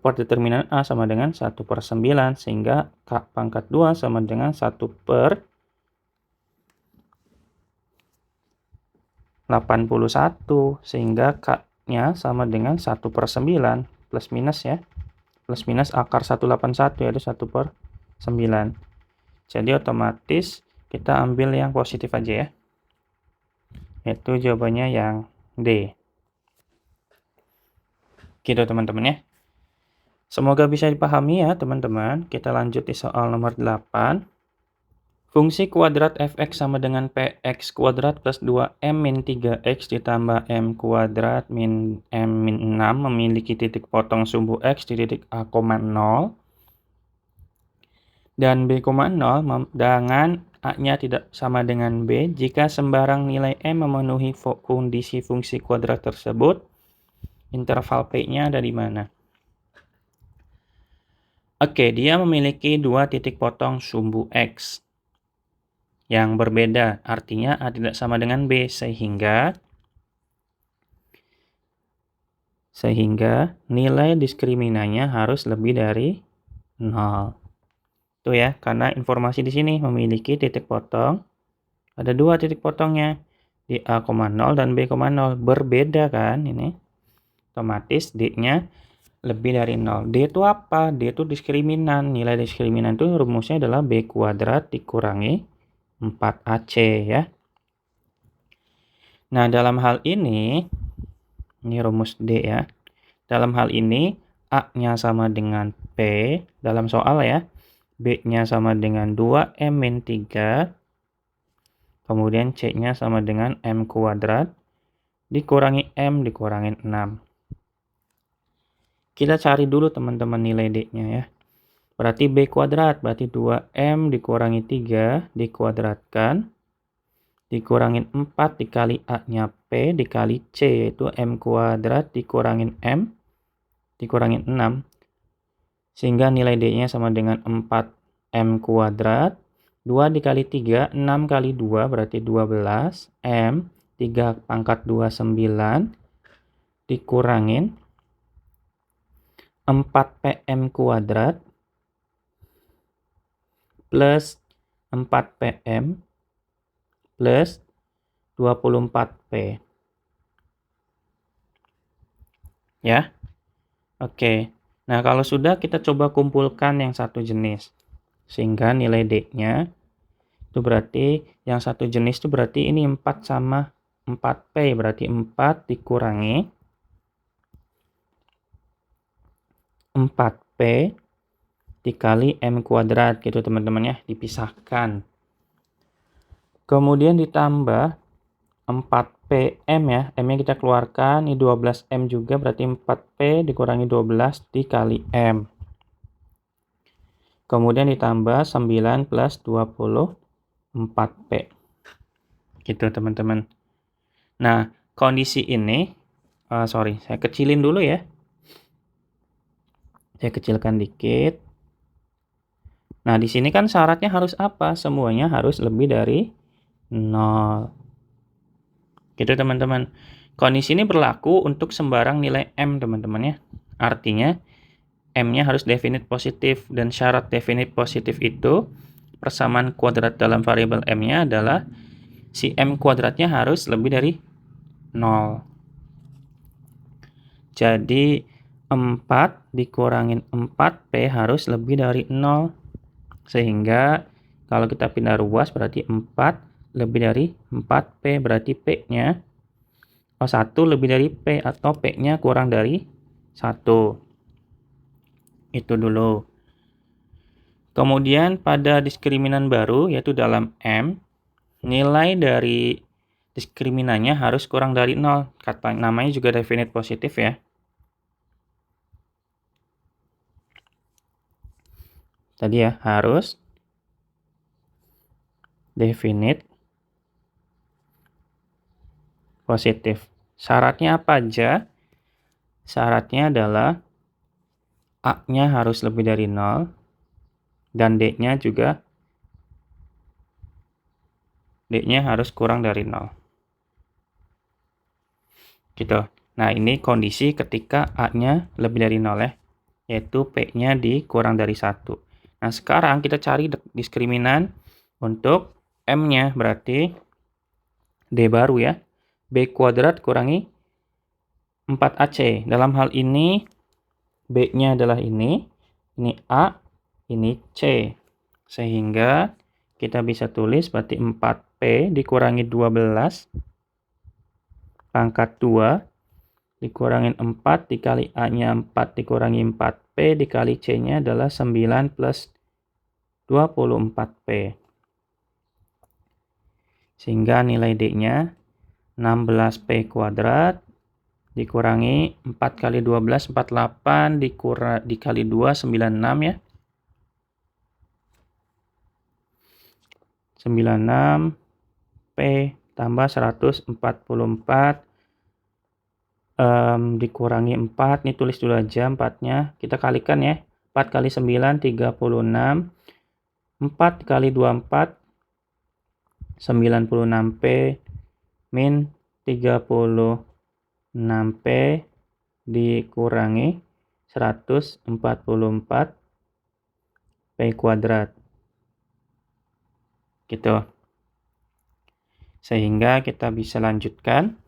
per determinan A sama dengan 1 per 9, sehingga K pangkat 2 sama dengan 1 per 81, sehingga K-nya sama dengan 1 per 9, plus minus ya, plus minus akar 181 yaitu 1 per 9. Jadi otomatis kita ambil yang positif aja ya, yaitu jawabannya yang D. Gitu teman-teman ya. Semoga bisa dipahami ya teman-teman. Kita lanjut di soal nomor 8. Fungsi kuadrat fx sama dengan px kuadrat plus 2m min 3x ditambah m kuadrat min m min 6 memiliki titik potong sumbu x di titik a, 0 dan b, 0 dengan a-nya tidak sama dengan b jika sembarang nilai m memenuhi kondisi fungsi kuadrat tersebut. Interval p-nya ada di mana? Dia memiliki dua titik potong sumbu x yang berbeda, artinya a tidak sama dengan b, sehingga nilai diskriminannya harus lebih dari 0. Itu ya, karena informasi di sini memiliki titik potong, ada dua titik potongnya, di a, 0 dan b, 0. Berbeda kan ini. Otomatis D-nya lebih dari 0. D itu apa? D itu diskriminan. Nilai diskriminan itu rumusnya adalah B kuadrat dikurangi 4AC ya. Nah, dalam hal ini rumus D ya. Dalam hal ini, A-nya sama dengan P dalam soal ya. B-nya sama dengan 2M-3. Kemudian C-nya sama dengan M kuadrat. Dikurangi M dikurangin 6. Kita cari dulu teman-teman nilai D-nya ya. Berarti B kuadrat, berarti 2M dikurangi 3 dikuadratkan. Dikurangin 4 dikali A-nya P dikali C, yaitu M kuadrat dikurangin M dikurangin 6. Sehingga nilai D-nya sama dengan 4M kuadrat. 2 dikali 3, 6 kali 2 berarti 12. M, 3 pangkat 2, 9. Dikurangin 4PM kuadrat. Plus 4PM. Plus 24P. Ya. Oke. Nah, kalau sudah kita coba kumpulkan yang satu jenis. Sehingga nilai D-nya itu berarti yang satu jenis itu berarti ini 4 sama 4P. Berarti 4 dikurangi 4P dikali M kuadrat gitu teman-teman ya. Dipisahkan. Kemudian ditambah 4PM ya. M-nya kita keluarkan. Ini 12M juga berarti 4P dikurangi 12 dikali M. Kemudian ditambah 9 plus 24P. Gitu teman-teman. Nah, kondisi ini, saya kecilin dulu ya. Saya kecilkan dikit. Nah, di sini kan syaratnya harus apa? Semuanya harus lebih dari 0. Gitu teman-teman. Kondisi ini berlaku untuk sembarang nilai M teman-teman ya. Artinya, M-nya harus definite positif, dan syarat definite positif itu persamaan kuadrat dalam variabel M-nya adalah si M kuadratnya harus lebih dari 0. Jadi 4 dikurangin 4P harus lebih dari 0. Sehingga kalau kita pindah ruas berarti 4 lebih dari 4P, berarti P-nya 1 lebih dari P atau P-nya kurang dari 1. Itu dulu. Kemudian pada diskriminan baru, yaitu dalam M, nilai dari diskriminannya harus kurang dari 0. Namanya juga definite positif ya. Tadi ya, harus definite positif. Syaratnya apa aja? Syaratnya adalah A-nya harus lebih dari 0. Dan D-nya juga D-nya harus kurang dari 0. Gitu. Nah, ini kondisi ketika A-nya lebih dari 0 ya. Yaitu P-nya dikurang dari 1. Nah, sekarang kita cari diskriminan untuk M-nya. Berarti D baru ya. B kuadrat kurangi 4AC. Dalam hal ini, B-nya adalah ini A, ini C. Sehingga kita bisa tulis berarti 4P dikurangi 12 pangkat 2 dikurangin 4 dikali A-nya 4 dikurangi 4P dikali C-nya adalah 9 plus 24P. Sehingga nilai D-nya 16P kuadrat dikurangi 4 kali 12, 48 dikali 2, 96 ya. 96P tambah 144 dikurangi 4, ini tulis dulu aja 4-nya. Kita kalikan ya. 4 kali 9, 36. 4 kali 24, 96P min 36P dikurangi 144 P kuadrat. Gitu. Sehingga kita bisa lanjutkan.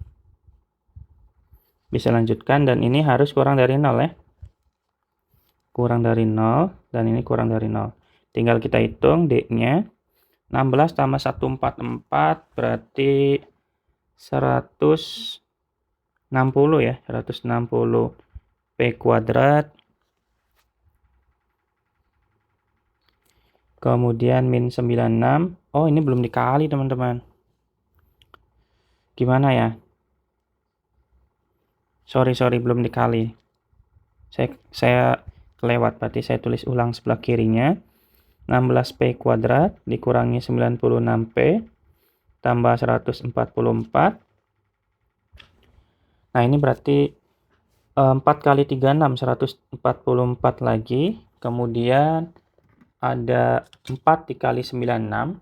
Dan ini harus kurang dari 0 ya. Kurang dari 0 dan ini kurang dari 0. Tinggal kita hitung D-nya 16 tambah 144 berarti 160 ya, 160 P kuadrat. Kemudian min 96. Oh, ini belum dikali, teman-teman. Gimana ya? Sorry, belum dikali. Saya kelewat, berarti saya tulis ulang sebelah kirinya. 16P kuadrat dikurangi 96P tambah 144. Nah, ini berarti 4 kali 36, 144 lagi. Kemudian ada 4 dikali 96,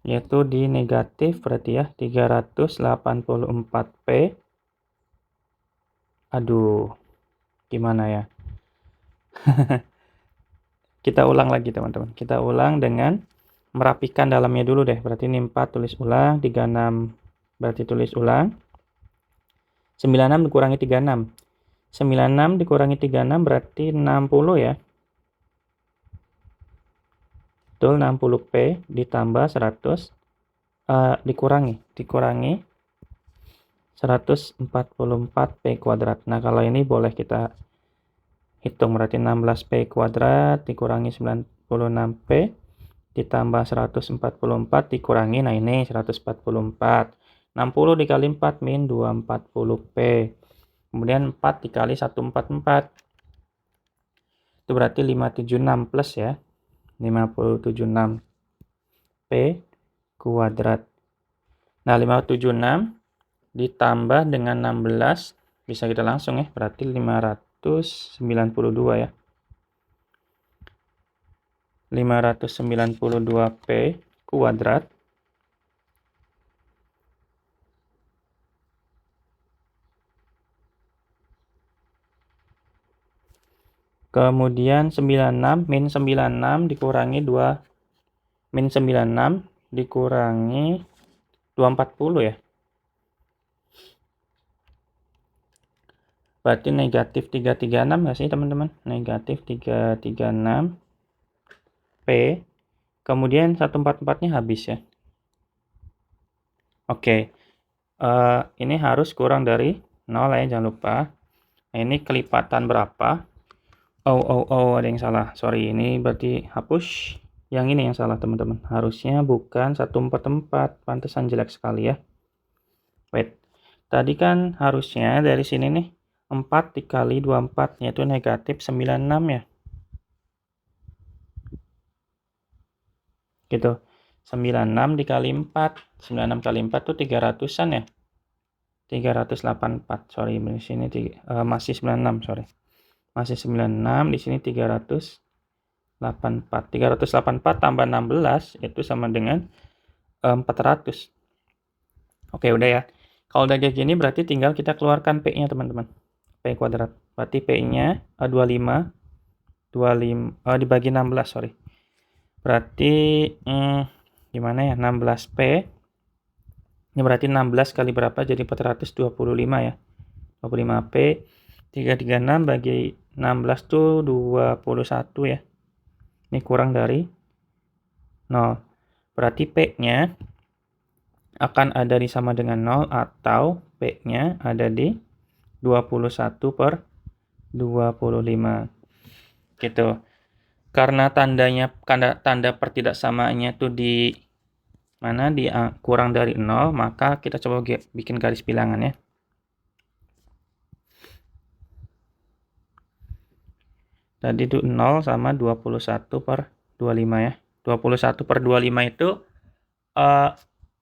yaitu di negatif berarti ya, 384P. Aduh, gimana ya? Kita ulang lagi, teman-teman. Kita ulang dengan merapikan dalamnya dulu deh. Berarti ini 4 tulis ulang, 36 berarti tulis ulang. 96 dikurangi 36. 96 dikurangi 36 berarti 60 ya. Betul, 60P ditambah 100 dikurangi 144P kuadrat. Nah, kalau ini boleh kita hitung, berarti 16P kuadrat dikurangi 96P ditambah 144 dikurangi, nah ini 144. 60 dikali 4 min 240P. Kemudian 4 dikali 144. Itu berarti 576 plus ya. 576 P kuadrat. Nah, 576 ditambah dengan 16 bisa kita langsung ya, berarti 592 ya. 592 P kuadrat kemudian 96 min 96 dikurangi 2 min 96 dikurangi 240 ya. Berarti negatif 336 nggak sih, teman-teman? Negatif 336 P. Kemudian 144-nya habis ya. Oke. Ini harus kurang dari 0 ya, jangan lupa. Nah, ini kelipatan berapa? Oh, ada yang salah. Sorry, ini berarti hapus. Yang ini yang salah, teman-teman. Harusnya bukan 144. Pantesan jelek sekali ya. Wait. Tadi kan harusnya dari sini nih 4 dikali 24, yaitu negatif 96 ya. Gitu. 96 dikali 4. 96 kali 4 tuh 300-an ya. 384. Sorry, di sini masih 96, sorry. Masih 96, di sini 384. 384 tambah 16 itu sama dengan 400. Oke, udah ya. Kalau udah kayak gini berarti tinggal kita keluarkan P-nya, teman-teman. P kuadrat. Berarti P-nya 25 dibagi 16, sorry. Berarti gimana ya? 16P. Ini berarti 16 kali berapa? Jadi 425 ya. 25P 336 bagi 16 tuh 21 ya. Ini kurang dari 0. Berarti P-nya akan ada di sama dengan 0 atau P-nya ada di 21 per 25. Gitu. Karena tanda pertidaksamaannya tuh di mana, di kurang dari 0, maka kita coba bikin garis bilangan ya. Tadi itu 0 sama 21 per 25 ya. 21 per 25 itu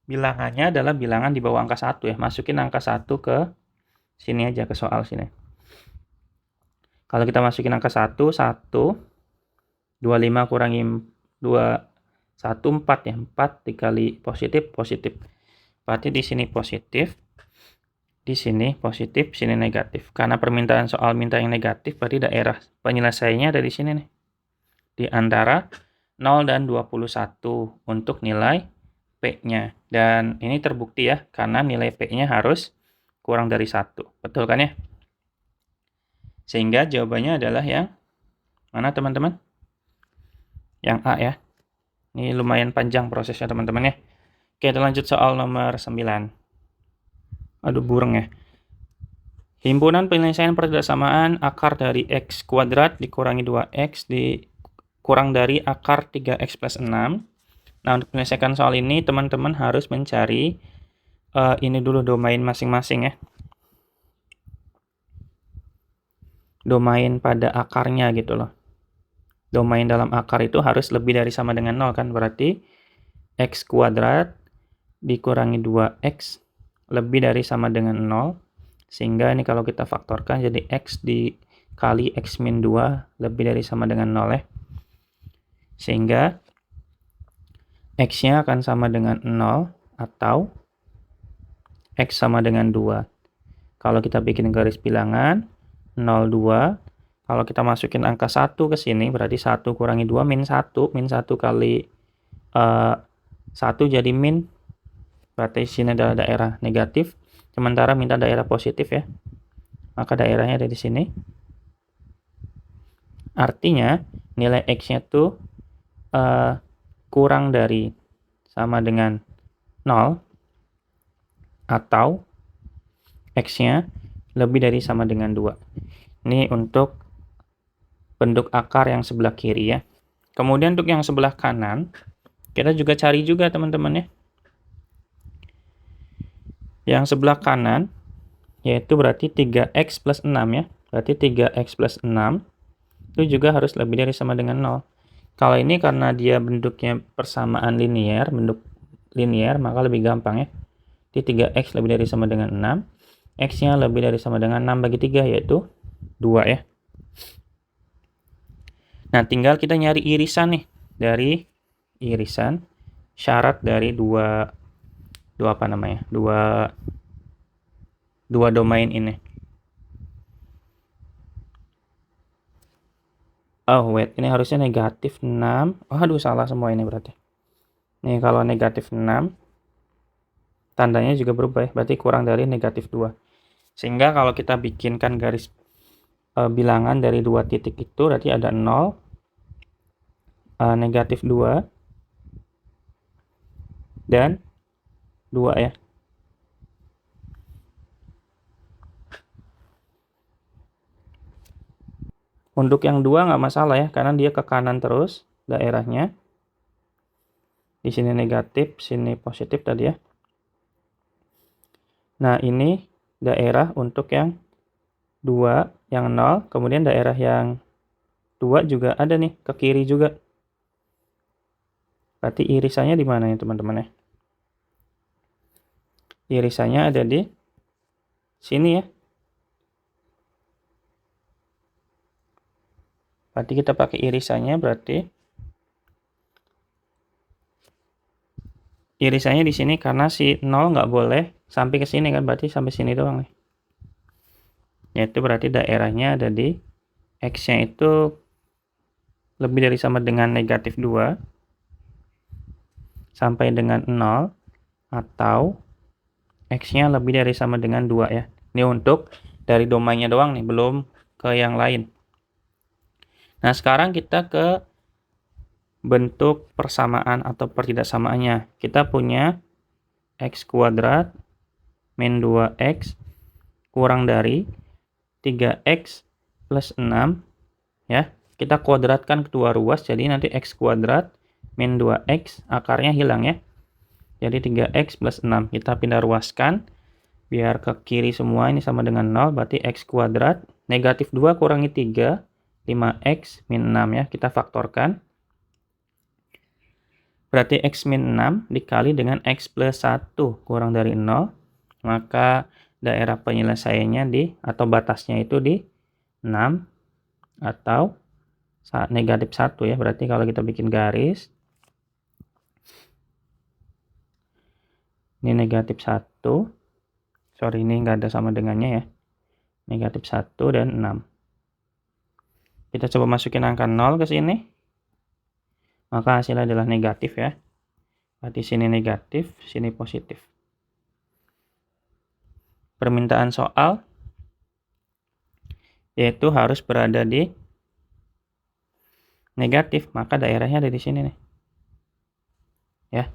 bilangannya adalah bilangan di bawah angka 1 ya. Masukin angka 1 ke sini aja, ke soal sini. Kalau kita masukin angka 1, 25 kurangi 2, 1, 4 ya. 4 dikali positif. Berarti di sini positif, di sini positif, sini negatif. Karena permintaan soal minta yang negatif, berarti daerah penyelesaiannya ada di sini nih. Di antara 0 dan 21 untuk nilai P-nya. Dan ini terbukti ya, karena nilai P-nya harus kurang dari 1. Betul kan ya? Sehingga jawabannya adalah yang mana, teman-teman? yang A ya. Ini lumayan panjang prosesnya teman-teman ya. Oke, kita lanjut soal nomor 9. Aduh, burung ya. Himpunan penyelesaian persamaan akar dari X kuadrat dikurangi 2X dikurang dari akar 3X plus 6. Nah, untuk menyelesaikan soal ini, teman-teman harus mencari ini dulu domain masing-masing ya. Domain pada akarnya gitu loh. Domain dalam akar itu harus lebih dari sama dengan 0 kan, berarti X kuadrat dikurangi 2X lebih dari sama dengan 0, sehingga ini kalau kita faktorkan jadi X dikali X min 2 lebih dari sama dengan 0 ya. Sehingga X-nya akan sama dengan 0 atau X sama dengan 2. Kalau kita bikin garis bilangan 0, 2, kalau kita masukin angka 1 ke sini berarti 1 kurangi 2 min 1, min 1 kali 1 jadi min, berarti sini adalah daerah negatif, sementara minta daerah positif ya, maka daerahnya ada di sini. Artinya nilai X-nya tuh kurang dari sama dengan 0 atau X-nya lebih dari sama dengan 2. Ini untuk bentuk akar yang sebelah kiri ya. Kemudian untuk yang sebelah kanan, kita juga cari juga teman-teman ya. Yang sebelah kanan, yaitu berarti 3X plus 6 ya. Berarti 3X plus 6 itu juga harus lebih dari sama dengan 0. Kalau ini karena dia bentuknya persamaan linear, bentuk linear, maka lebih gampang ya. Di 3X lebih dari sama dengan 6, X-nya lebih dari sama dengan 6 bagi 3, yaitu 2 ya. Nah, tinggal kita nyari irisan nih. Dari irisan, syarat dari dua domain ini. Oh, wait, ini harusnya negatif 6. Oh, aduh, salah semua ini berarti. Nih, kalau negatif 6, tandanya juga berubah ya, berarti kurang dari negatif 2. Sehingga kalau kita bikinkan garis bilangan dari dua titik itu, berarti ada 0, negatif 2, dan 2 ya. Untuk yang 2 nggak masalah ya, karena dia ke kanan terus daerahnya. Di sini negatif, sini positif tadi ya. Nah, ini daerah untuk yang 2, yang 0, kemudian daerah yang 2 juga ada nih, ke kiri juga. Berarti irisannya di mana ya teman-teman ya? Irisannya ada di sini ya. Berarti kita pakai irisannya, berarti irisannya di sini karena si 0 nggak boleh sampai ke sini kan, berarti sampai sini doang nih. Yaitu berarti daerahnya ada di X-nya itu lebih dari sama dengan negatif 2 sampai dengan 0 atau X-nya lebih dari sama dengan 2 ya. Ini untuk dari domainnya doang nih, belum ke yang lain. Nah, sekarang kita ke bentuk persamaan atau pertidaksamaannya. Kita punya X kuadrat min 2X kurang dari 3X plus 6 ya. Kita kuadratkan kedua ruas, jadi nanti X kuadrat min 2X akarnya hilang ya. Jadi 3X plus 6 kita pindah ruaskan biar ke kiri semua, ini sama dengan 0, berarti X kuadrat negatif 2 kurangi 3, 5X min 6 ya, kita faktorkan. Berarti X min 6 dikali dengan X plus 1 kurang dari 0, maka daerah penyelesaiannya atau batasnya itu di 6 atau negatif 1 ya. Berarti kalau kita bikin garis, ini negatif 1, sorry ini nggak ada sama dengannya ya, negatif 1 dan 6. Kita coba masukin angka 0 ke sini, maka hasilnya adalah negatif ya. Berarti sini negatif, sini positif. Permintaan soal yaitu harus berada di negatif, maka daerahnya ada di sini nih. Ya.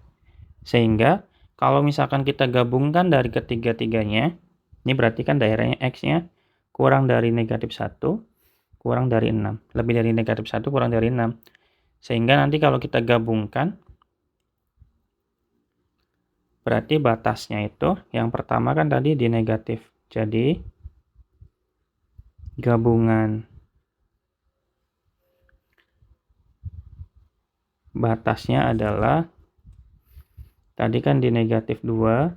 Sehingga kalau misalkan kita gabungkan dari ketiga-tiganya, ini berarti kan daerahnya X-nya kurang dari negatif 1, kurang dari 6. Lebih dari negatif 1, kurang dari 6. Sehingga nanti kalau kita gabungkan, berarti batasnya itu, yang pertama kan tadi di negatif. Jadi, gabungan batasnya adalah, tadi kan di negatif 2,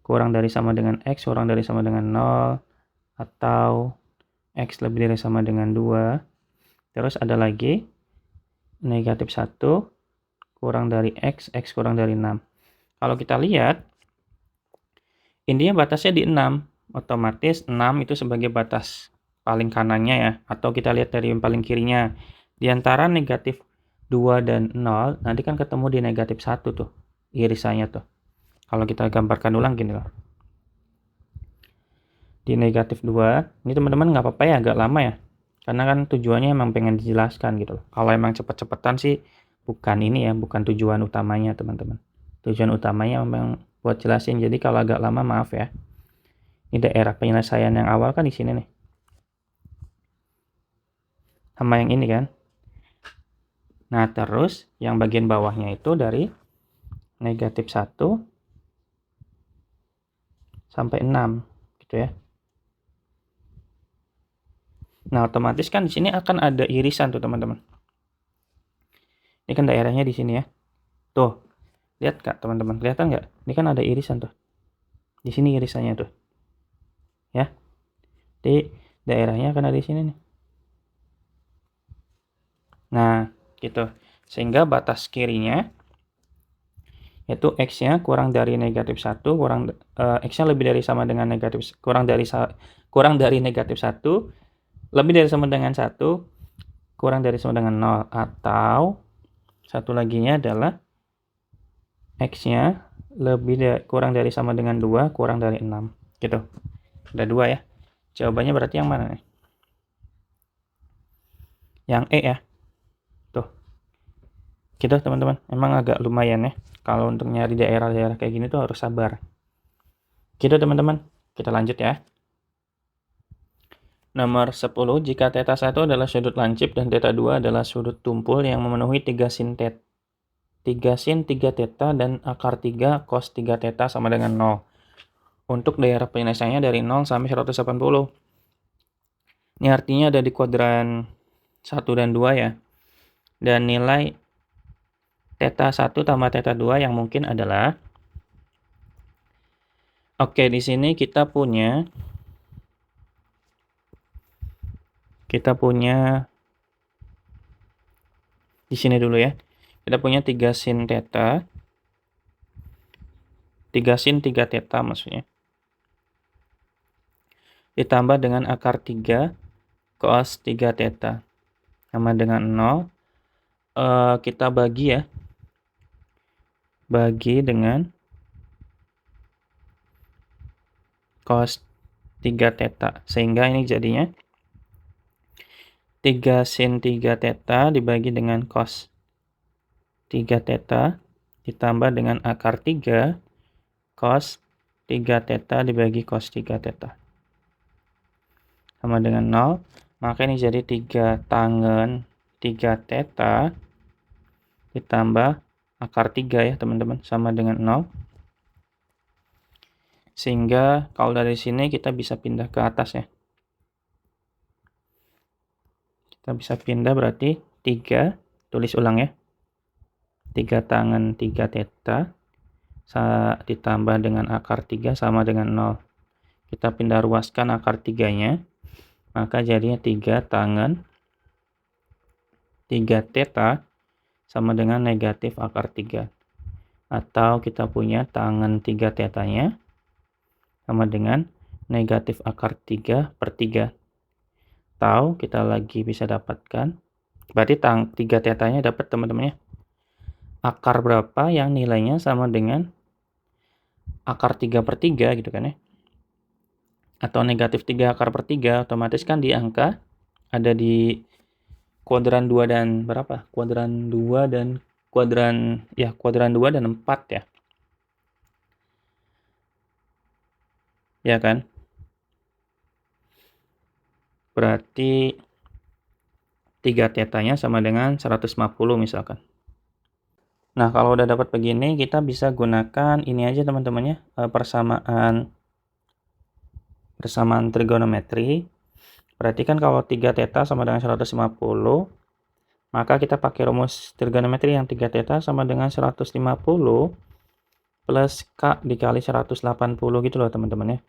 kurang dari sama dengan X, kurang dari sama dengan 0, atau X lebih dari sama dengan 2. Terus ada lagi, negatif 1, kurang dari X, X kurang dari 6. Kalau kita lihat, intinya batasnya di 6. Otomatis 6 itu sebagai batas paling kanannya ya. Atau kita lihat dari yang paling kirinya. Di antara negatif 2 dan 0, nanti kan ketemu di negatif 1 tuh. Irisannya tuh. Kalau kita gambarkan ulang gini loh. Di negatif 2, ini teman-teman nggak apa-apa ya, agak lama ya. Karena kan tujuannya emang pengen dijelaskan gitu loh. Kalau emang cepet-cepetan sih, bukan ini ya, bukan tujuan utamanya teman-teman. Tujuan utamanya memang buat jelasin. Jadi kalau agak lama maaf ya. Ini daerah penyelesaian yang awal kan di sini nih. Sama yang ini kan. Nah, terus yang bagian bawahnya itu dari negatif 1 sampai 6 gitu ya. Nah, otomatis kan di sini akan ada irisan tuh teman-teman. Ini kan daerahnya di sini ya. Tuh, lihat Kak teman-teman, kelihatan nggak? Ini kan ada irisan tuh. Di sini irisannya tuh. Ya. Di daerahnya akan ada di sini nih. Nah, gitu. Sehingga batas kirinya yaitu X-nya kurang dari negatif 1, X-nya lebih dari sama dengan negatif, kurang dari negatif 1, lebih dari sama dengan 1, kurang dari sama dengan 0, atau satu laginya adalah X-nya kurang dari sama dengan 2, kurang dari 6. Gitu. Ada 2 ya. Jawabannya berarti yang mana nih? Yang E ya. Tuh. Gitu teman-teman. Emang agak lumayan ya. Kalau untuk nyari daerah-daerah kayak gini tuh harus sabar. Gitu teman-teman. Kita lanjut ya. Nomor 10, jika theta 1 adalah sudut lancip dan theta 2 adalah sudut tumpul yang memenuhi 3 sin 3 theta dan akar 3 cos 3 theta sama dengan 0. Untuk daerah penyelesaiannya dari 0 sampai 180. Ini artinya ada di kuadran 1 dan 2 ya. Dan nilai theta 1 tambah theta 2 yang mungkin adalah, oke, di sini kita punya di sini dulu ya. Kita punya 3 sin theta. 3 sin 3 theta maksudnya. Ditambah dengan akar 3 cos 3 theta sama dengan 0. Kita bagi ya. Bagi dengan cos 3 theta. Sehingga ini jadinya 3 sin 3 theta dibagi dengan cos 3 theta ditambah dengan akar 3 cos 3 theta dibagi cos 3 theta sama dengan 0. Maka ini jadi 3 tangen 3 theta ditambah akar 3 ya teman-teman sama dengan 0. Sehingga kalau dari sini kita bisa pindah ke atas ya. Kita bisa pindah berarti 3, tulis ulang ya. 3 tangen 3 theta ditambah dengan akar 3 sama dengan 0. Kita pindah ruaskan akar 3-nya. Maka jadinya 3 tangen 3 theta sama dengan negatif akar 3. Atau kita punya tangen 3 theta-nya sama dengan negatif akar 3 per 3. Atau kita lagi bisa dapatkan, berarti 3 theta-nya dapat teman-teman ya. Akar berapa yang nilainya sama dengan akar 3 per 3 gitu kan ya. Atau negatif 3 akar per 3, otomatis kan di angka ada di kuadran 2 dan berapa? Kuadran 2 dan kuadran 2 dan 4 ya. Ya kan? Berarti 3 tetanya sama dengan 150 misalkan. Nah, kalau udah dapat begini, kita bisa gunakan ini aja teman-teman ya, persamaan trigonometri. Berarti kan kalau 3 theta sama dengan 150, maka kita pakai rumus trigonometri yang 3 theta sama dengan 150 plus K dikali 180 gitu loh teman-teman ya.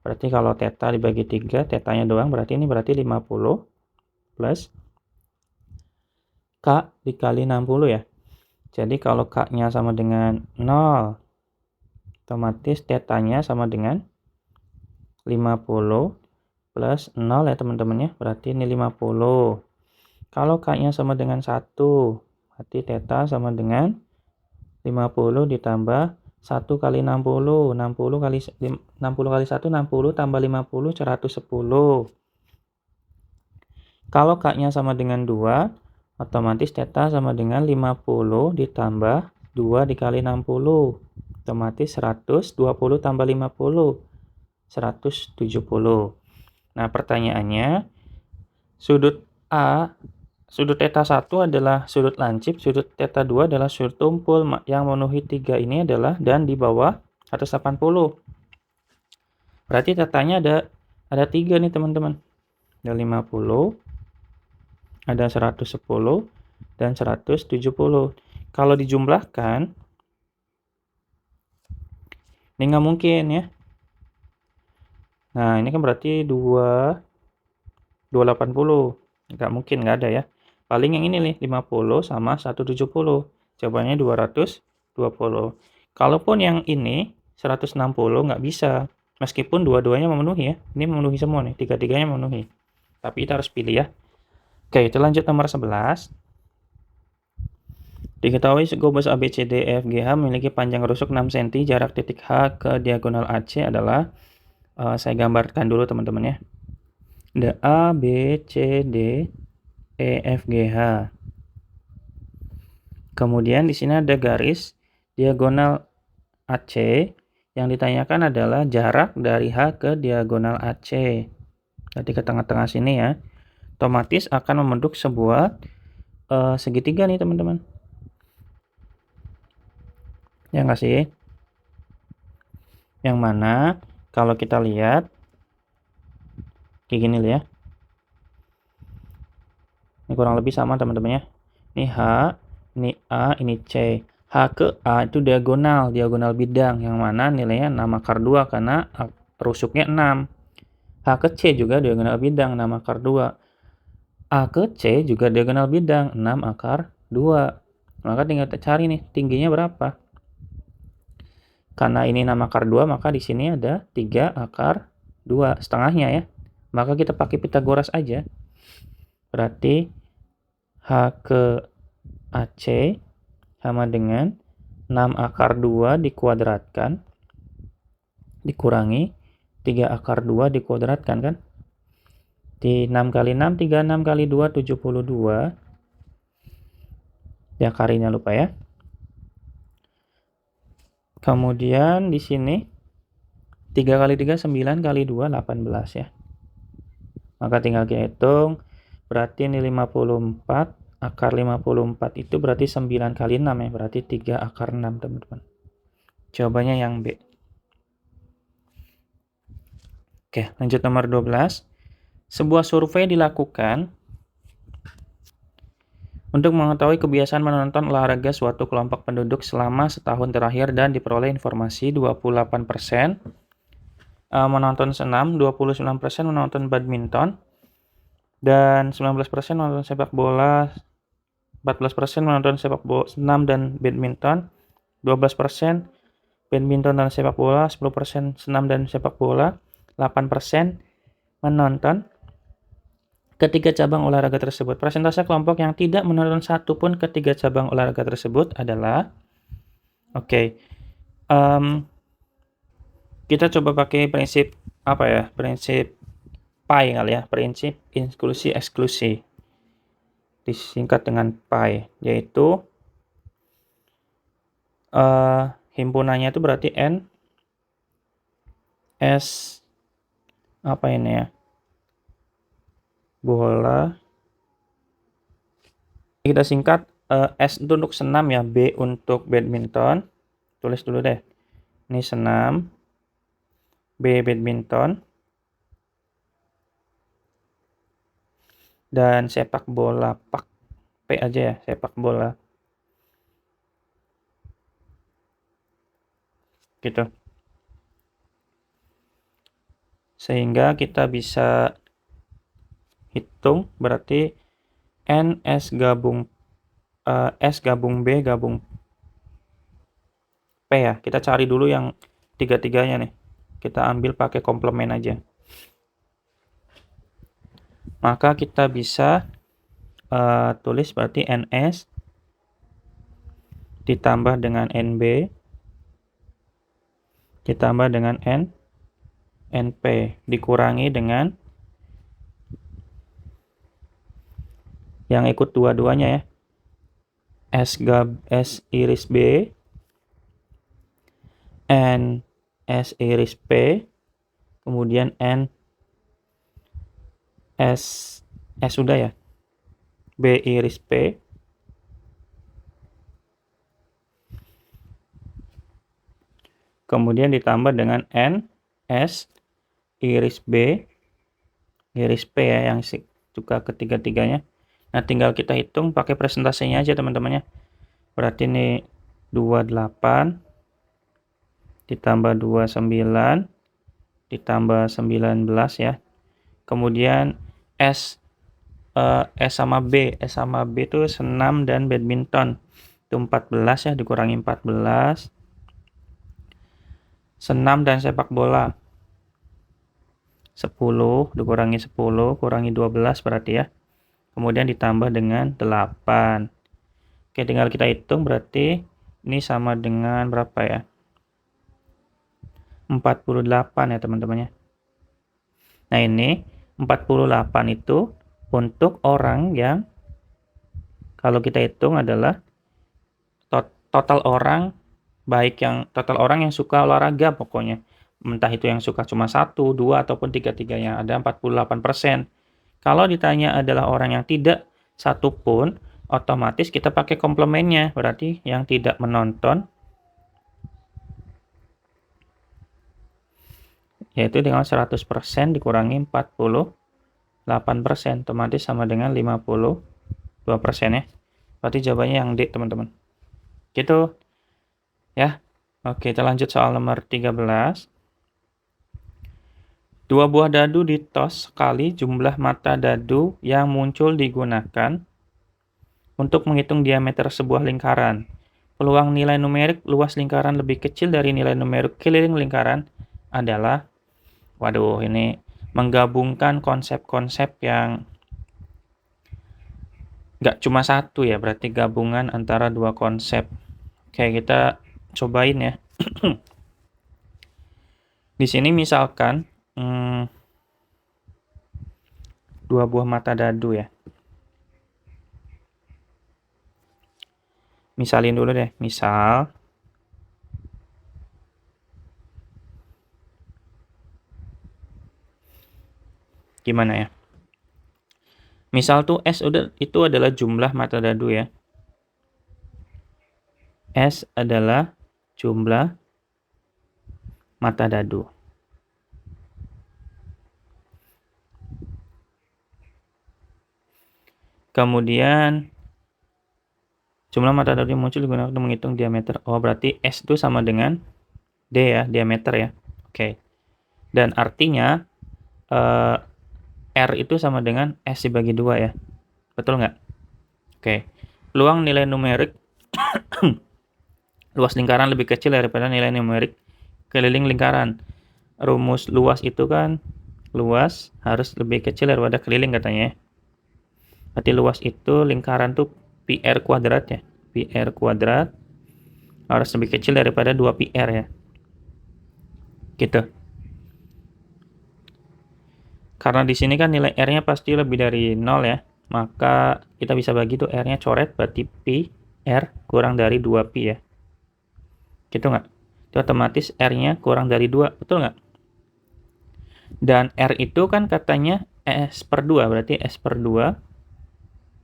Berarti kalau theta dibagi 3, tetanya doang berarti ini berarti 50 plus K dikali 60 ya. Jadi kalau K-nya sama dengan 0, otomatis tetanya sama dengan 50 plus 0 ya teman-teman ya. Berarti ini 50. Kalau K-nya sama dengan 1, berarti theta sama dengan 50 ditambah 1 kali 60. 60 kali 1, 60 tambah 50, 110. Kalau K-nya sama dengan 2, otomatis theta sama dengan 50 ditambah 2 dikali 60. Otomatis 100, 20 tambah 50, 170. Nah, pertanyaannya, sudut theta 1 adalah sudut lancip, sudut theta 2 adalah sudut tumpul. Yang memenuhi 3 ini adalah dan di bawah 180. Berarti tetanya ada 3 nih teman-teman. Ada 50, ada 110, dan 170. Kalau dijumlahkan, ini nggak mungkin ya. Nah, ini kan berarti 280. Nggak mungkin, nggak ada ya. Paling yang ini nih, 50 sama 170. Jawabannya 220. Kalaupun yang ini 160 nggak bisa. Meskipun dua-duanya memenuhi ya. Ini memenuhi semua nih, tiga-tiganya memenuhi. Tapi kita harus pilih ya. Oke, itu lanjut nomor 11. Diketahui gobus ABCD EFGH memiliki panjang rusuk 6 cm, jarak titik H ke diagonal AC adalah, saya gambarkan dulu teman-teman ya. Ada A, B, C, D, E, F, G, H. Kemudian di sini ada garis diagonal AC. Yang ditanyakan adalah jarak dari H ke diagonal AC. Jadi ke tengah-tengah sini ya. Otomatis akan membentuk sebuah segitiga nih teman-teman. Ya nggak sih? Yang mana kalau kita lihat kayak gini ya. Ini kurang lebih sama teman-teman ya. Ini H, ini A, ini C. H ke A itu diagonal bidang, yang mana nilainya 6 akar 2 karena rusuknya 6. H ke C juga diagonal bidang 6 akar 2. A ke C juga diagonal bidang 6 akar 2. Maka tinggal cari nih tingginya berapa. Karena ini 6 akar 2, maka di sini ada 3 akar 2 setengahnya ya. Maka kita pakai Pitagoras aja. Berarti H ke AC sama dengan 6 akar 2 dikuadratkan dikurangi 3 akar 2 dikuadratkan kan. Di 6 kali 6, 36 kali 2, 72. Ya, karinya lupa ya. Kemudian di sini 3 kali 3, 9 kali 2, 18 ya. Maka tinggal kita hitung. Berarti ini 54. Akar 54 itu berarti 9 kali 6 ya. Berarti 3 akar 6 teman-teman. Jawabannya yang B. Oke, lanjut nomor 12. Sebuah survei dilakukan untuk mengetahui kebiasaan menonton olahraga suatu kelompok penduduk selama setahun terakhir dan diperoleh informasi 28% menonton senam, 29% menonton badminton, dan 19% menonton sepak bola, 14% menonton senam dan badminton, 12% badminton dan sepak bola, 10% senam dan sepak bola, 8% menonton ketiga cabang olahraga tersebut. Persentase kelompok yang tidak menonton satu pun ketiga cabang olahraga tersebut adalah, kita coba pakai prinsip prinsip PI kali ya, prinsip inklusi eksklusi. disingkat dengan pi, yaitu himpunannya itu berarti N S apa ini ya, bola, kita singkat S itu untuk senam ya, B untuk badminton, tulis dulu deh, ini senam, B badminton, dan sepak bola, pak, P aja ya, sepak bola, gitu. Sehingga kita bisa hitung berarti N S gabung S gabung B gabung P ya. Kita cari dulu yang tiga-tiganya nih. Kita ambil pakai komplement aja. Maka kita bisa tulis berarti NS ditambah dengan NB ditambah dengan NP dikurangi dengan yang ikut dua-duanya ya, S iris B, N S iris P, kemudian N S sudah ya, B iris P, kemudian ditambah dengan N S iris B iris P ya, yang suka ketiga-tiganya. Nah, tinggal kita hitung pakai presentasinya aja teman-teman ya. Berarti ini 28 ditambah 29 ditambah 19 ya. Kemudian S sama B itu senam dan badminton. Itu 14 ya, dikurangi 14. Senam dan sepak bola 10 dikurangi 10 kurangi 12 berarti ya. Kemudian ditambah dengan 8. Oke, tinggal kita hitung berarti ini sama dengan berapa ya? 48 ya teman-teman ya. Nah, ini 48 itu untuk orang yang kalau kita hitung adalah total orang, baik yang total orang yang suka olahraga pokoknya. Entah itu yang suka cuma 1, 2 ataupun 3-tiganya, ada 48%. Kalau ditanya adalah orang yang tidak satu pun, otomatis kita pakai komplementnya, berarti yang tidak menonton yaitu dengan 100% dikurangi 48%, otomatis sama dengan 52% ya. Berarti jawabannya yang D teman-teman. Gitu ya. Oke, kita lanjut soal nomor 13. Dua buah dadu ditos sekali jumlah mata dadu yang muncul digunakan untuk menghitung diameter sebuah lingkaran. Peluang nilai numerik luas lingkaran lebih kecil dari nilai numerik keliling lingkaran adalah, waduh, ini menggabungkan konsep-konsep yang nggak cuma satu ya, berarti gabungan antara dua konsep. Oke, kita cobain ya. Di sini misalkan dua buah mata dadu ya. Misalin dulu deh, misal gimana ya? Misal tuh S itu adalah jumlah mata dadu ya. S adalah jumlah mata dadu. Kemudian jumlah mata dadu yang muncul digunakan untuk menghitung diameter. Oh, berarti S itu sama dengan D ya, diameter ya. Oke. Dan artinya R itu sama dengan S dibagi 2 ya. Betul nggak? Oke. Peluang nilai numerik luas lingkaran lebih kecil daripada nilai numerik keliling lingkaran. Rumus luas itu kan luas harus lebih kecil daripada keliling katanya ya. Berarti luas itu lingkaran tuh pi r kuadrat ya. Pi r kuadrat harus lebih kecil daripada 2πr ya. Gitu. Karena di sini kan nilai R-nya pasti lebih dari 0 ya. maka kita bisa bagi tuh R-nya coret, berarti Pi R kurang dari 2Pi ya. Gitu nggak? Itu otomatis R-nya kurang dari 2, betul nggak? Dan R itu kan katanya S per 2, berarti S per 2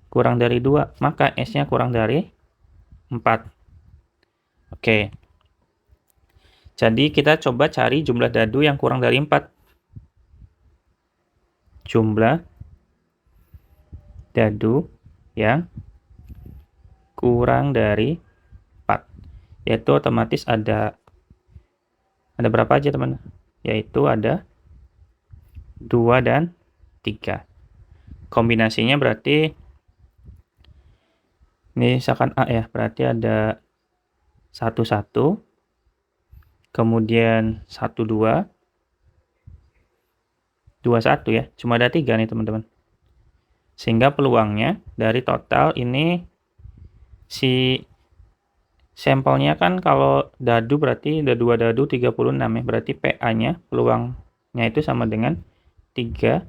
kurang dari 2, maka S-nya kurang dari 4. Oke. Jadi kita coba cari jumlah dadu yang kurang dari 4. Jumlah dadu yang kurang dari 4. Yaitu otomatis ada berapa aja, teman? Yaitu ada 2 dan 3. Kombinasinya berarti ini misalkan A ya, berarti ada 1, 1, kemudian 1, 2, 2, 1 ya. Cuma ada 3 nih, teman-teman. Sehingga peluangnya dari total ini si sampelnya kan kalau dadu berarti ada 2 dadu 36 ya. Berarti PA-nya peluangnya itu sama dengan 3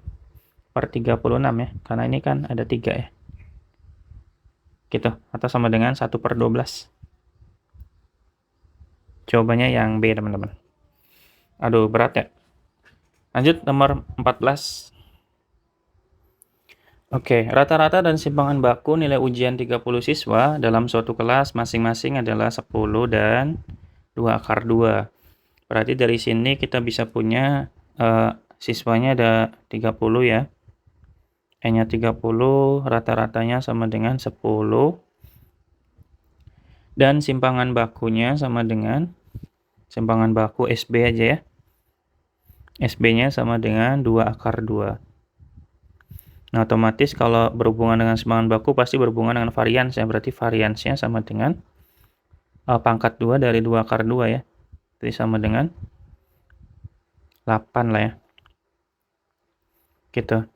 per 36 ya. Karena ini kan ada 3 ya. Gitu. Atau sama dengan 1 per 12. Jawabannya yang B, teman-teman. Aduh, berat ya. Lanjut nomor 14. Oke, rata-rata dan simpangan baku nilai ujian 30 siswa dalam suatu kelas masing-masing adalah 10 dan 2 akar 2. Berarti dari sini kita bisa punya siswanya ada 30 ya. N-nya 30, rata-ratanya sama dengan 10. Dan simpangan bakunya sama dengan simpangan baku SB aja ya. SB-nya sama dengan 2 akar 2. Nah, otomatis kalau berhubungan dengan simpangan baku pasti berhubungan dengan varians ya. Berarti variansnya sama dengan pangkat 2 dari 2 akar 2 ya. Jadi sama dengan 8 lah ya. Gitu.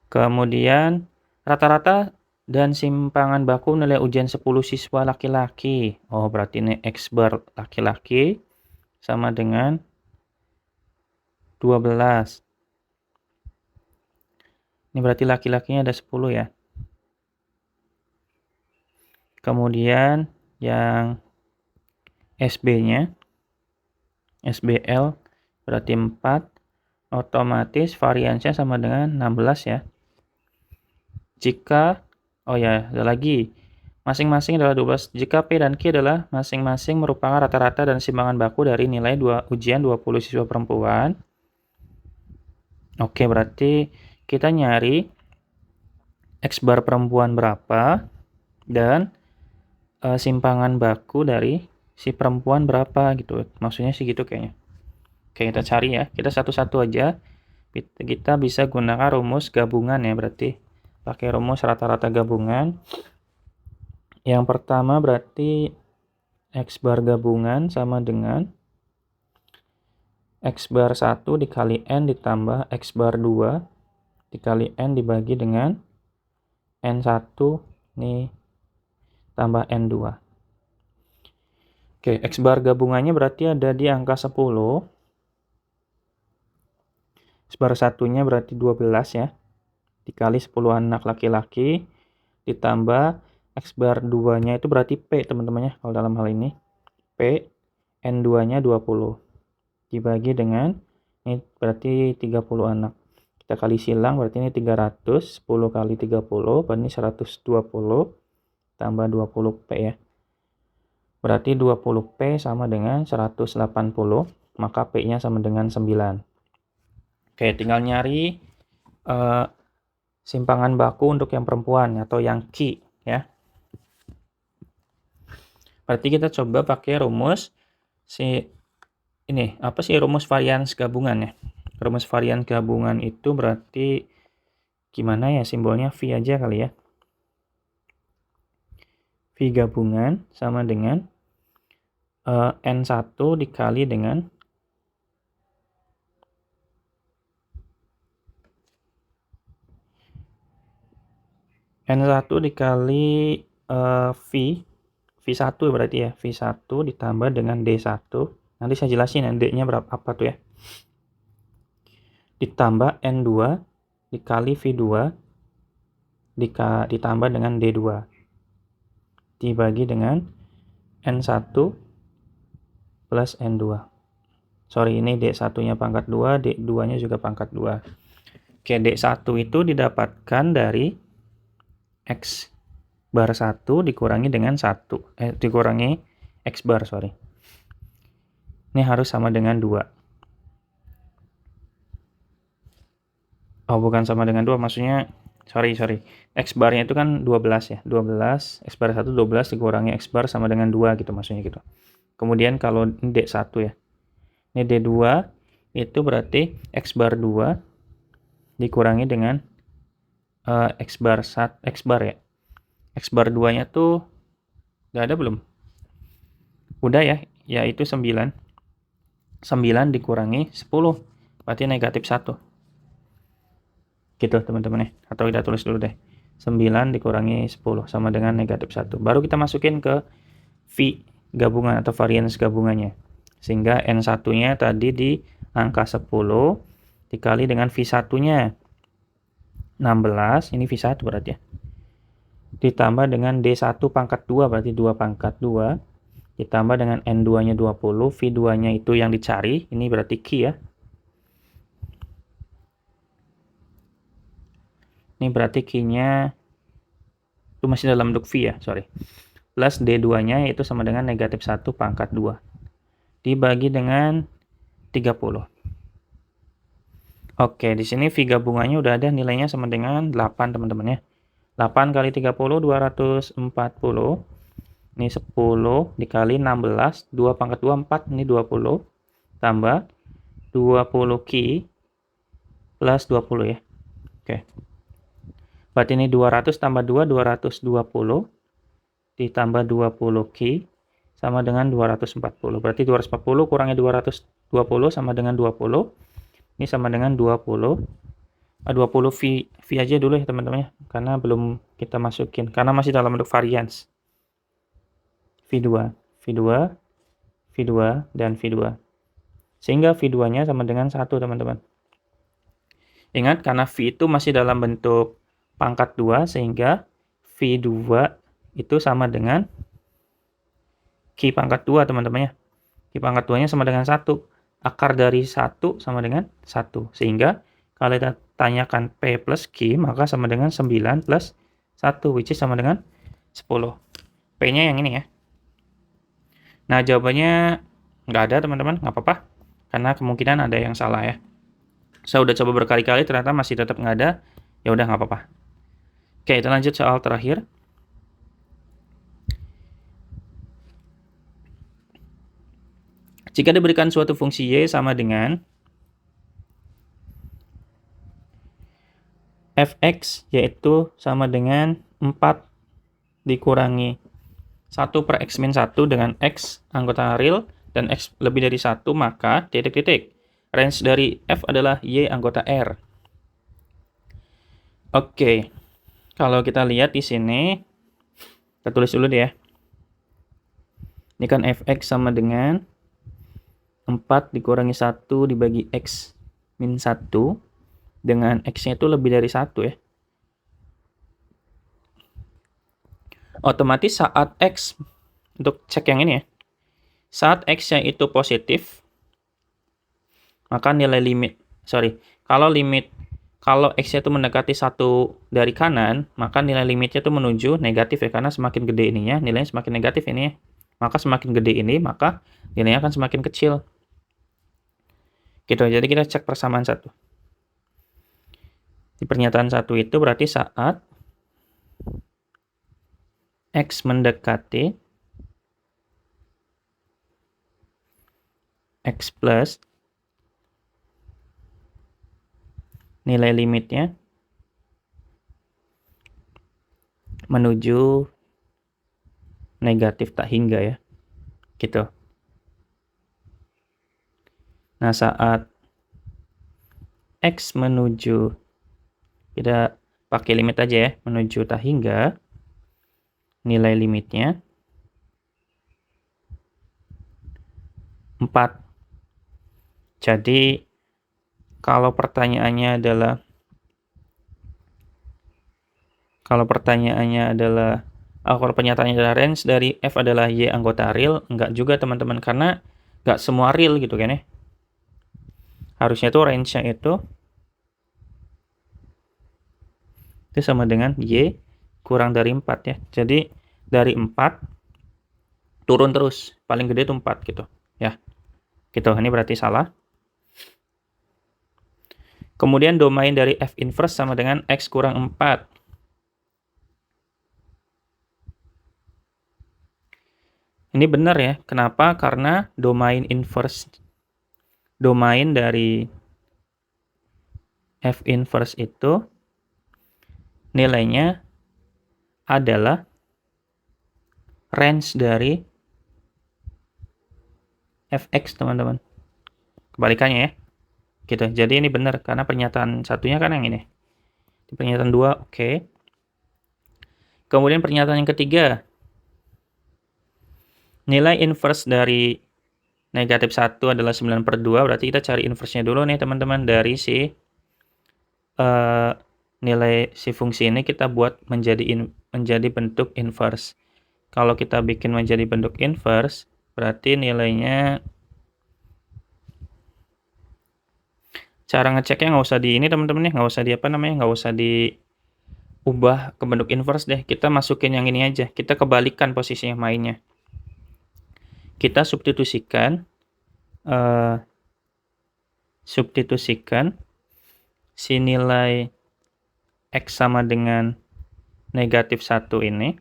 Kemudian rata-rata dan simpangan baku nilai ujian 10 siswa laki-laki. Oh, berarti ini X bar laki-laki sama dengan 12. Ini berarti laki-lakinya ada 10 ya. Kemudian yang SB-nya, SBL berarti 4. Otomatis variansnya sama dengan 16 ya. Jika, oh ya, ada lagi. Masing-masing adalah 12. Jika P dan Q adalah masing-masing merupakan rata-rata dan simpangan baku dari nilai ujian 20 siswa perempuan. Oke, berarti kita nyari X bar perempuan berapa dan simpangan baku dari si perempuan berapa gitu. Maksudnya sih gitu kayaknya. Oke, kita cari ya. Kita satu-satu aja. Kita bisa gunakan rumus gabungan ya, berarti pakai rumus rata-rata gabungan. Yang pertama berarti X bar gabungan sama dengan X bar 1 dikali N ditambah X bar 2 dikali N dibagi dengan N1 nih tambah N2. Oke, X bar gabungannya berarti ada di angka 10. X bar satunya berarti 12 ya. Dikali 10 anak laki-laki ditambah X bar 2-nya itu berarti P teman-teman ya kalau dalam hal ini. P N2-nya 20. Dibagi dengan ini berarti 30 anak. Kita kali silang berarti ini 300, 10 kali 30 berarti 120 tambah 20 P ya. Berarti 20 P sama dengan 180, maka P-nya sama dengan 9. Oke, tinggal nyari simpangan baku untuk yang perempuan atau yang Q ya. Berarti kita coba pakai rumus ini apa sih rumus varians gabungan ya. Rumus varians gabungan itu berarti gimana ya, simbolnya V aja kali ya. V gabungan sama dengan N1 dikali dengan N1 dikali V1 berarti ya. V1 ditambah dengan D1. Nanti saya jelasin D-nya berapa apa tuh ya. Ditambah N2 dikali V2 ditambah dengan D2 dibagi dengan N1 plus N2. Sorry, ini D1-nya pangkat 2, D2-nya juga pangkat 2. Oke, D1 itu didapatkan dari X bar 1 dikurangi dengan 1. Dikurangi X bar, sorry. Ini harus sama dengan 2. Oh, bukan sama dengan 2, maksudnya, sorry. X barnya itu kan 12 ya. 12, X bar 1 12 dikurangi X bar sama dengan 2 gitu, maksudnya gitu. Kemudian kalau ini D1 ya. Ini D2 itu berarti X bar 2 dikurangi dengan X bar ya. X bar 2-nya tuh udah ada belum? Udah ya, yaitu 9. 9 dikurangi 10, berarti negatif 1. Gitu teman-teman ya. Atau kita tulis dulu deh. 9 dikurangi 10 sama dengan negatif 1. Baru kita masukin ke V gabungan atau varians gabungannya. Sehingga N1-nya tadi di angka 10 dikali dengan V1-nya 16, ini V1 berarti ya. Ditambah dengan D1 pangkat 2, berarti 2 pangkat 2. Ditambah dengan N2-nya 20, V2-nya itu yang dicari, ini berarti Q ya. Ini berarti Q-nya itu masih dalam bentuk V ya, sorry. Plus D2-nya itu sama dengan negatif 1 pangkat 2. Dibagi dengan 30. Oke, di sini V gabungannya udah ada nilainya sama dengan 8 teman-teman ya. 8 kali 30, 240. Ini 10 dikali 16, 2 pangkat 2, 4, ini 20. Tambah 20 Q plus 20 ya. Oke. Berarti ini 200 tambah 2, 220. Ditambah 20 Q sama dengan 240. Berarti 240 kurangi 220 sama dengan 20. Ini sama dengan 20 V aja dulu ya teman-teman ya, karena belum kita masukin, karena masih dalam bentuk varians. V2, dan V2. Sehingga V2-nya sama dengan 1 teman-teman. Ingat, karena V itu masih dalam bentuk pangkat 2, sehingga V2 itu sama dengan Q pangkat 2 teman-teman ya. Q pangkat 2-nya sama dengan 1. Akar dari 1 sama dengan 1. Sehingga kalau kita tanyakan P plus Q, maka sama dengan 9 plus 1, which is sama dengan 10. P-nya yang ini ya. Nah, jawabannya nggak ada teman-teman, nggak apa-apa. Karena kemungkinan ada yang salah ya. Saya udah coba berkali-kali, ternyata masih tetap nggak ada. Ya udah nggak apa-apa. Oke, kita lanjut soal terakhir. Jika diberikan suatu fungsi Y sama dengan Fx, yaitu sama dengan 4 dikurangi 1 per X min 1 dengan X anggota real dan X lebih dari 1, maka titik-titik. Range dari F adalah Y anggota R. Oke, kalau kita lihat di sini, kita tulis dulu deh ya. Ini kan Fx sama dengan 4 dikurangi 1 dibagi X min 1 dengan X-nya itu lebih dari 1 ya. Otomatis saat X, untuk cek yang ini ya, saat X-nya itu positif, maka nilai limit, kalau X-nya itu mendekati 1 dari kanan, maka nilai limitnya itu menuju negatif ya, karena semakin gede ininya, nilainya semakin negatif ini ya. Maka semakin gede ini, maka nilainya akan semakin kecil. Gitu, jadi kita cek persamaan 1. Di pernyataan 1 itu berarti saat X mendekati X plus nilai limitnya menuju negatif tak hingga ya. Gitu. Nah, saat X menuju, kita pakai limit aja ya, menuju tak hingga, nilai limitnya 4. Jadi, kalau pertanyaannya adalah Kalau pertanyaannya adalah, kalau pernyataannya adalah range dari F adalah Y anggota real, enggak juga teman-teman, karena enggak semua real gitu kan ya. Harusnya tuh range-nya itu sama dengan Y kurang dari 4 ya. Jadi dari 4 turun terus, paling gede itu 4 gitu ya. Gitu, ini berarti salah. Kemudian domain dari F inverse sama dengan X kurang 4. Ini benar ya. Kenapa? Karena domain dari F inverse itu nilainya adalah range dari fx, teman-teman. Kebalikannya ya. Gitu. Jadi ini benar karena pernyataan satunya kan yang ini. Di pernyataan 2, oke. Kemudian pernyataan yang ketiga. Nilai inverse dari negatif 1 adalah 9/2, berarti kita cari inverse-nya dulu nih teman-teman. Dari si nilai si fungsi ini kita buat menjadi bentuk inverse. Kalau kita bikin menjadi bentuk inverse, berarti nilainya, cara ngeceknya nggak usah di ini teman-teman ya, nggak usah di nggak usah diubah ke bentuk inverse deh. Kita masukin yang ini aja, kita kebalikan posisinya mainnya. Kita substitusikan si nilai X sama dengan negatif 1 ini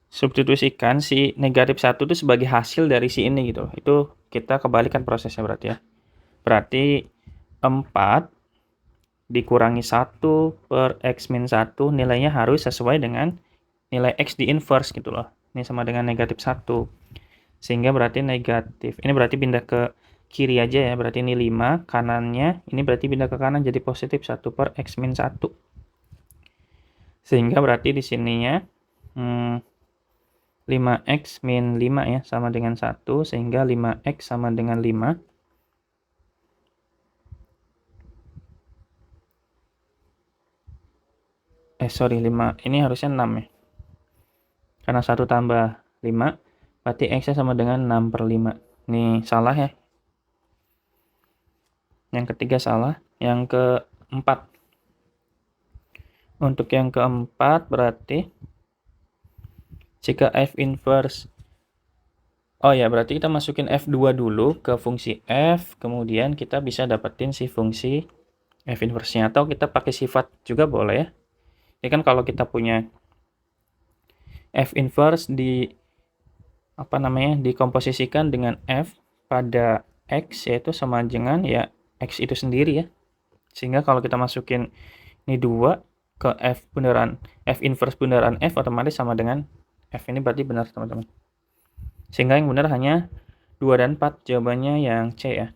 substitusikan si negatif 1 itu sebagai hasil dari si ini gitu. Itu kita kebalikan prosesnya berarti ya. Berarti 4 dikurangi 1 per X min 1 nilainya harus sesuai dengan nilai X di inverse gitu loh. Ini sama dengan negatif 1. Sehingga berarti negatif. Ini berarti pindah ke kiri aja ya. Berarti ini 5. Kanannya ini berarti pindah ke kanan jadi positif 1 per X min 1. Sehingga berarti di sininya 5X min 5 ya, sama dengan 1. Sehingga 5X sama dengan 5. Sorry, 5. Ini harusnya 6 ya. Karena 1 tambah 5, berarti X-nya sama dengan 6/5. Ini salah ya. Yang ketiga salah. Yang keempat. Untuk yang keempat berarti jika F inverse, oh ya, berarti kita masukin F2 dulu ke fungsi F, kemudian kita bisa dapetin si fungsi F inverse-nya, atau kita pakai sifat juga boleh ya. Ini kan kalau kita punya F inverse dikomposisikan dengan F pada X, yaitu sama dengan ya X itu sendiri ya. Sehingga kalau kita masukin ini 2 ke F inverse bundaran F, otomatis sama dengan F. Ini berarti benar teman-teman. Sehingga yang benar hanya 2 dan 4, jawabannya yang C ya.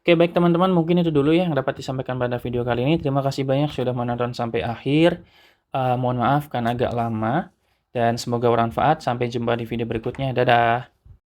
Oke, baik teman-teman, mungkin itu dulu ya yang dapat disampaikan pada video kali ini. Terima kasih banyak sudah menonton sampai akhir. Mohon maaf karena agak lama, dan semoga bermanfaat. Sampai jumpa di video berikutnya. Dadah.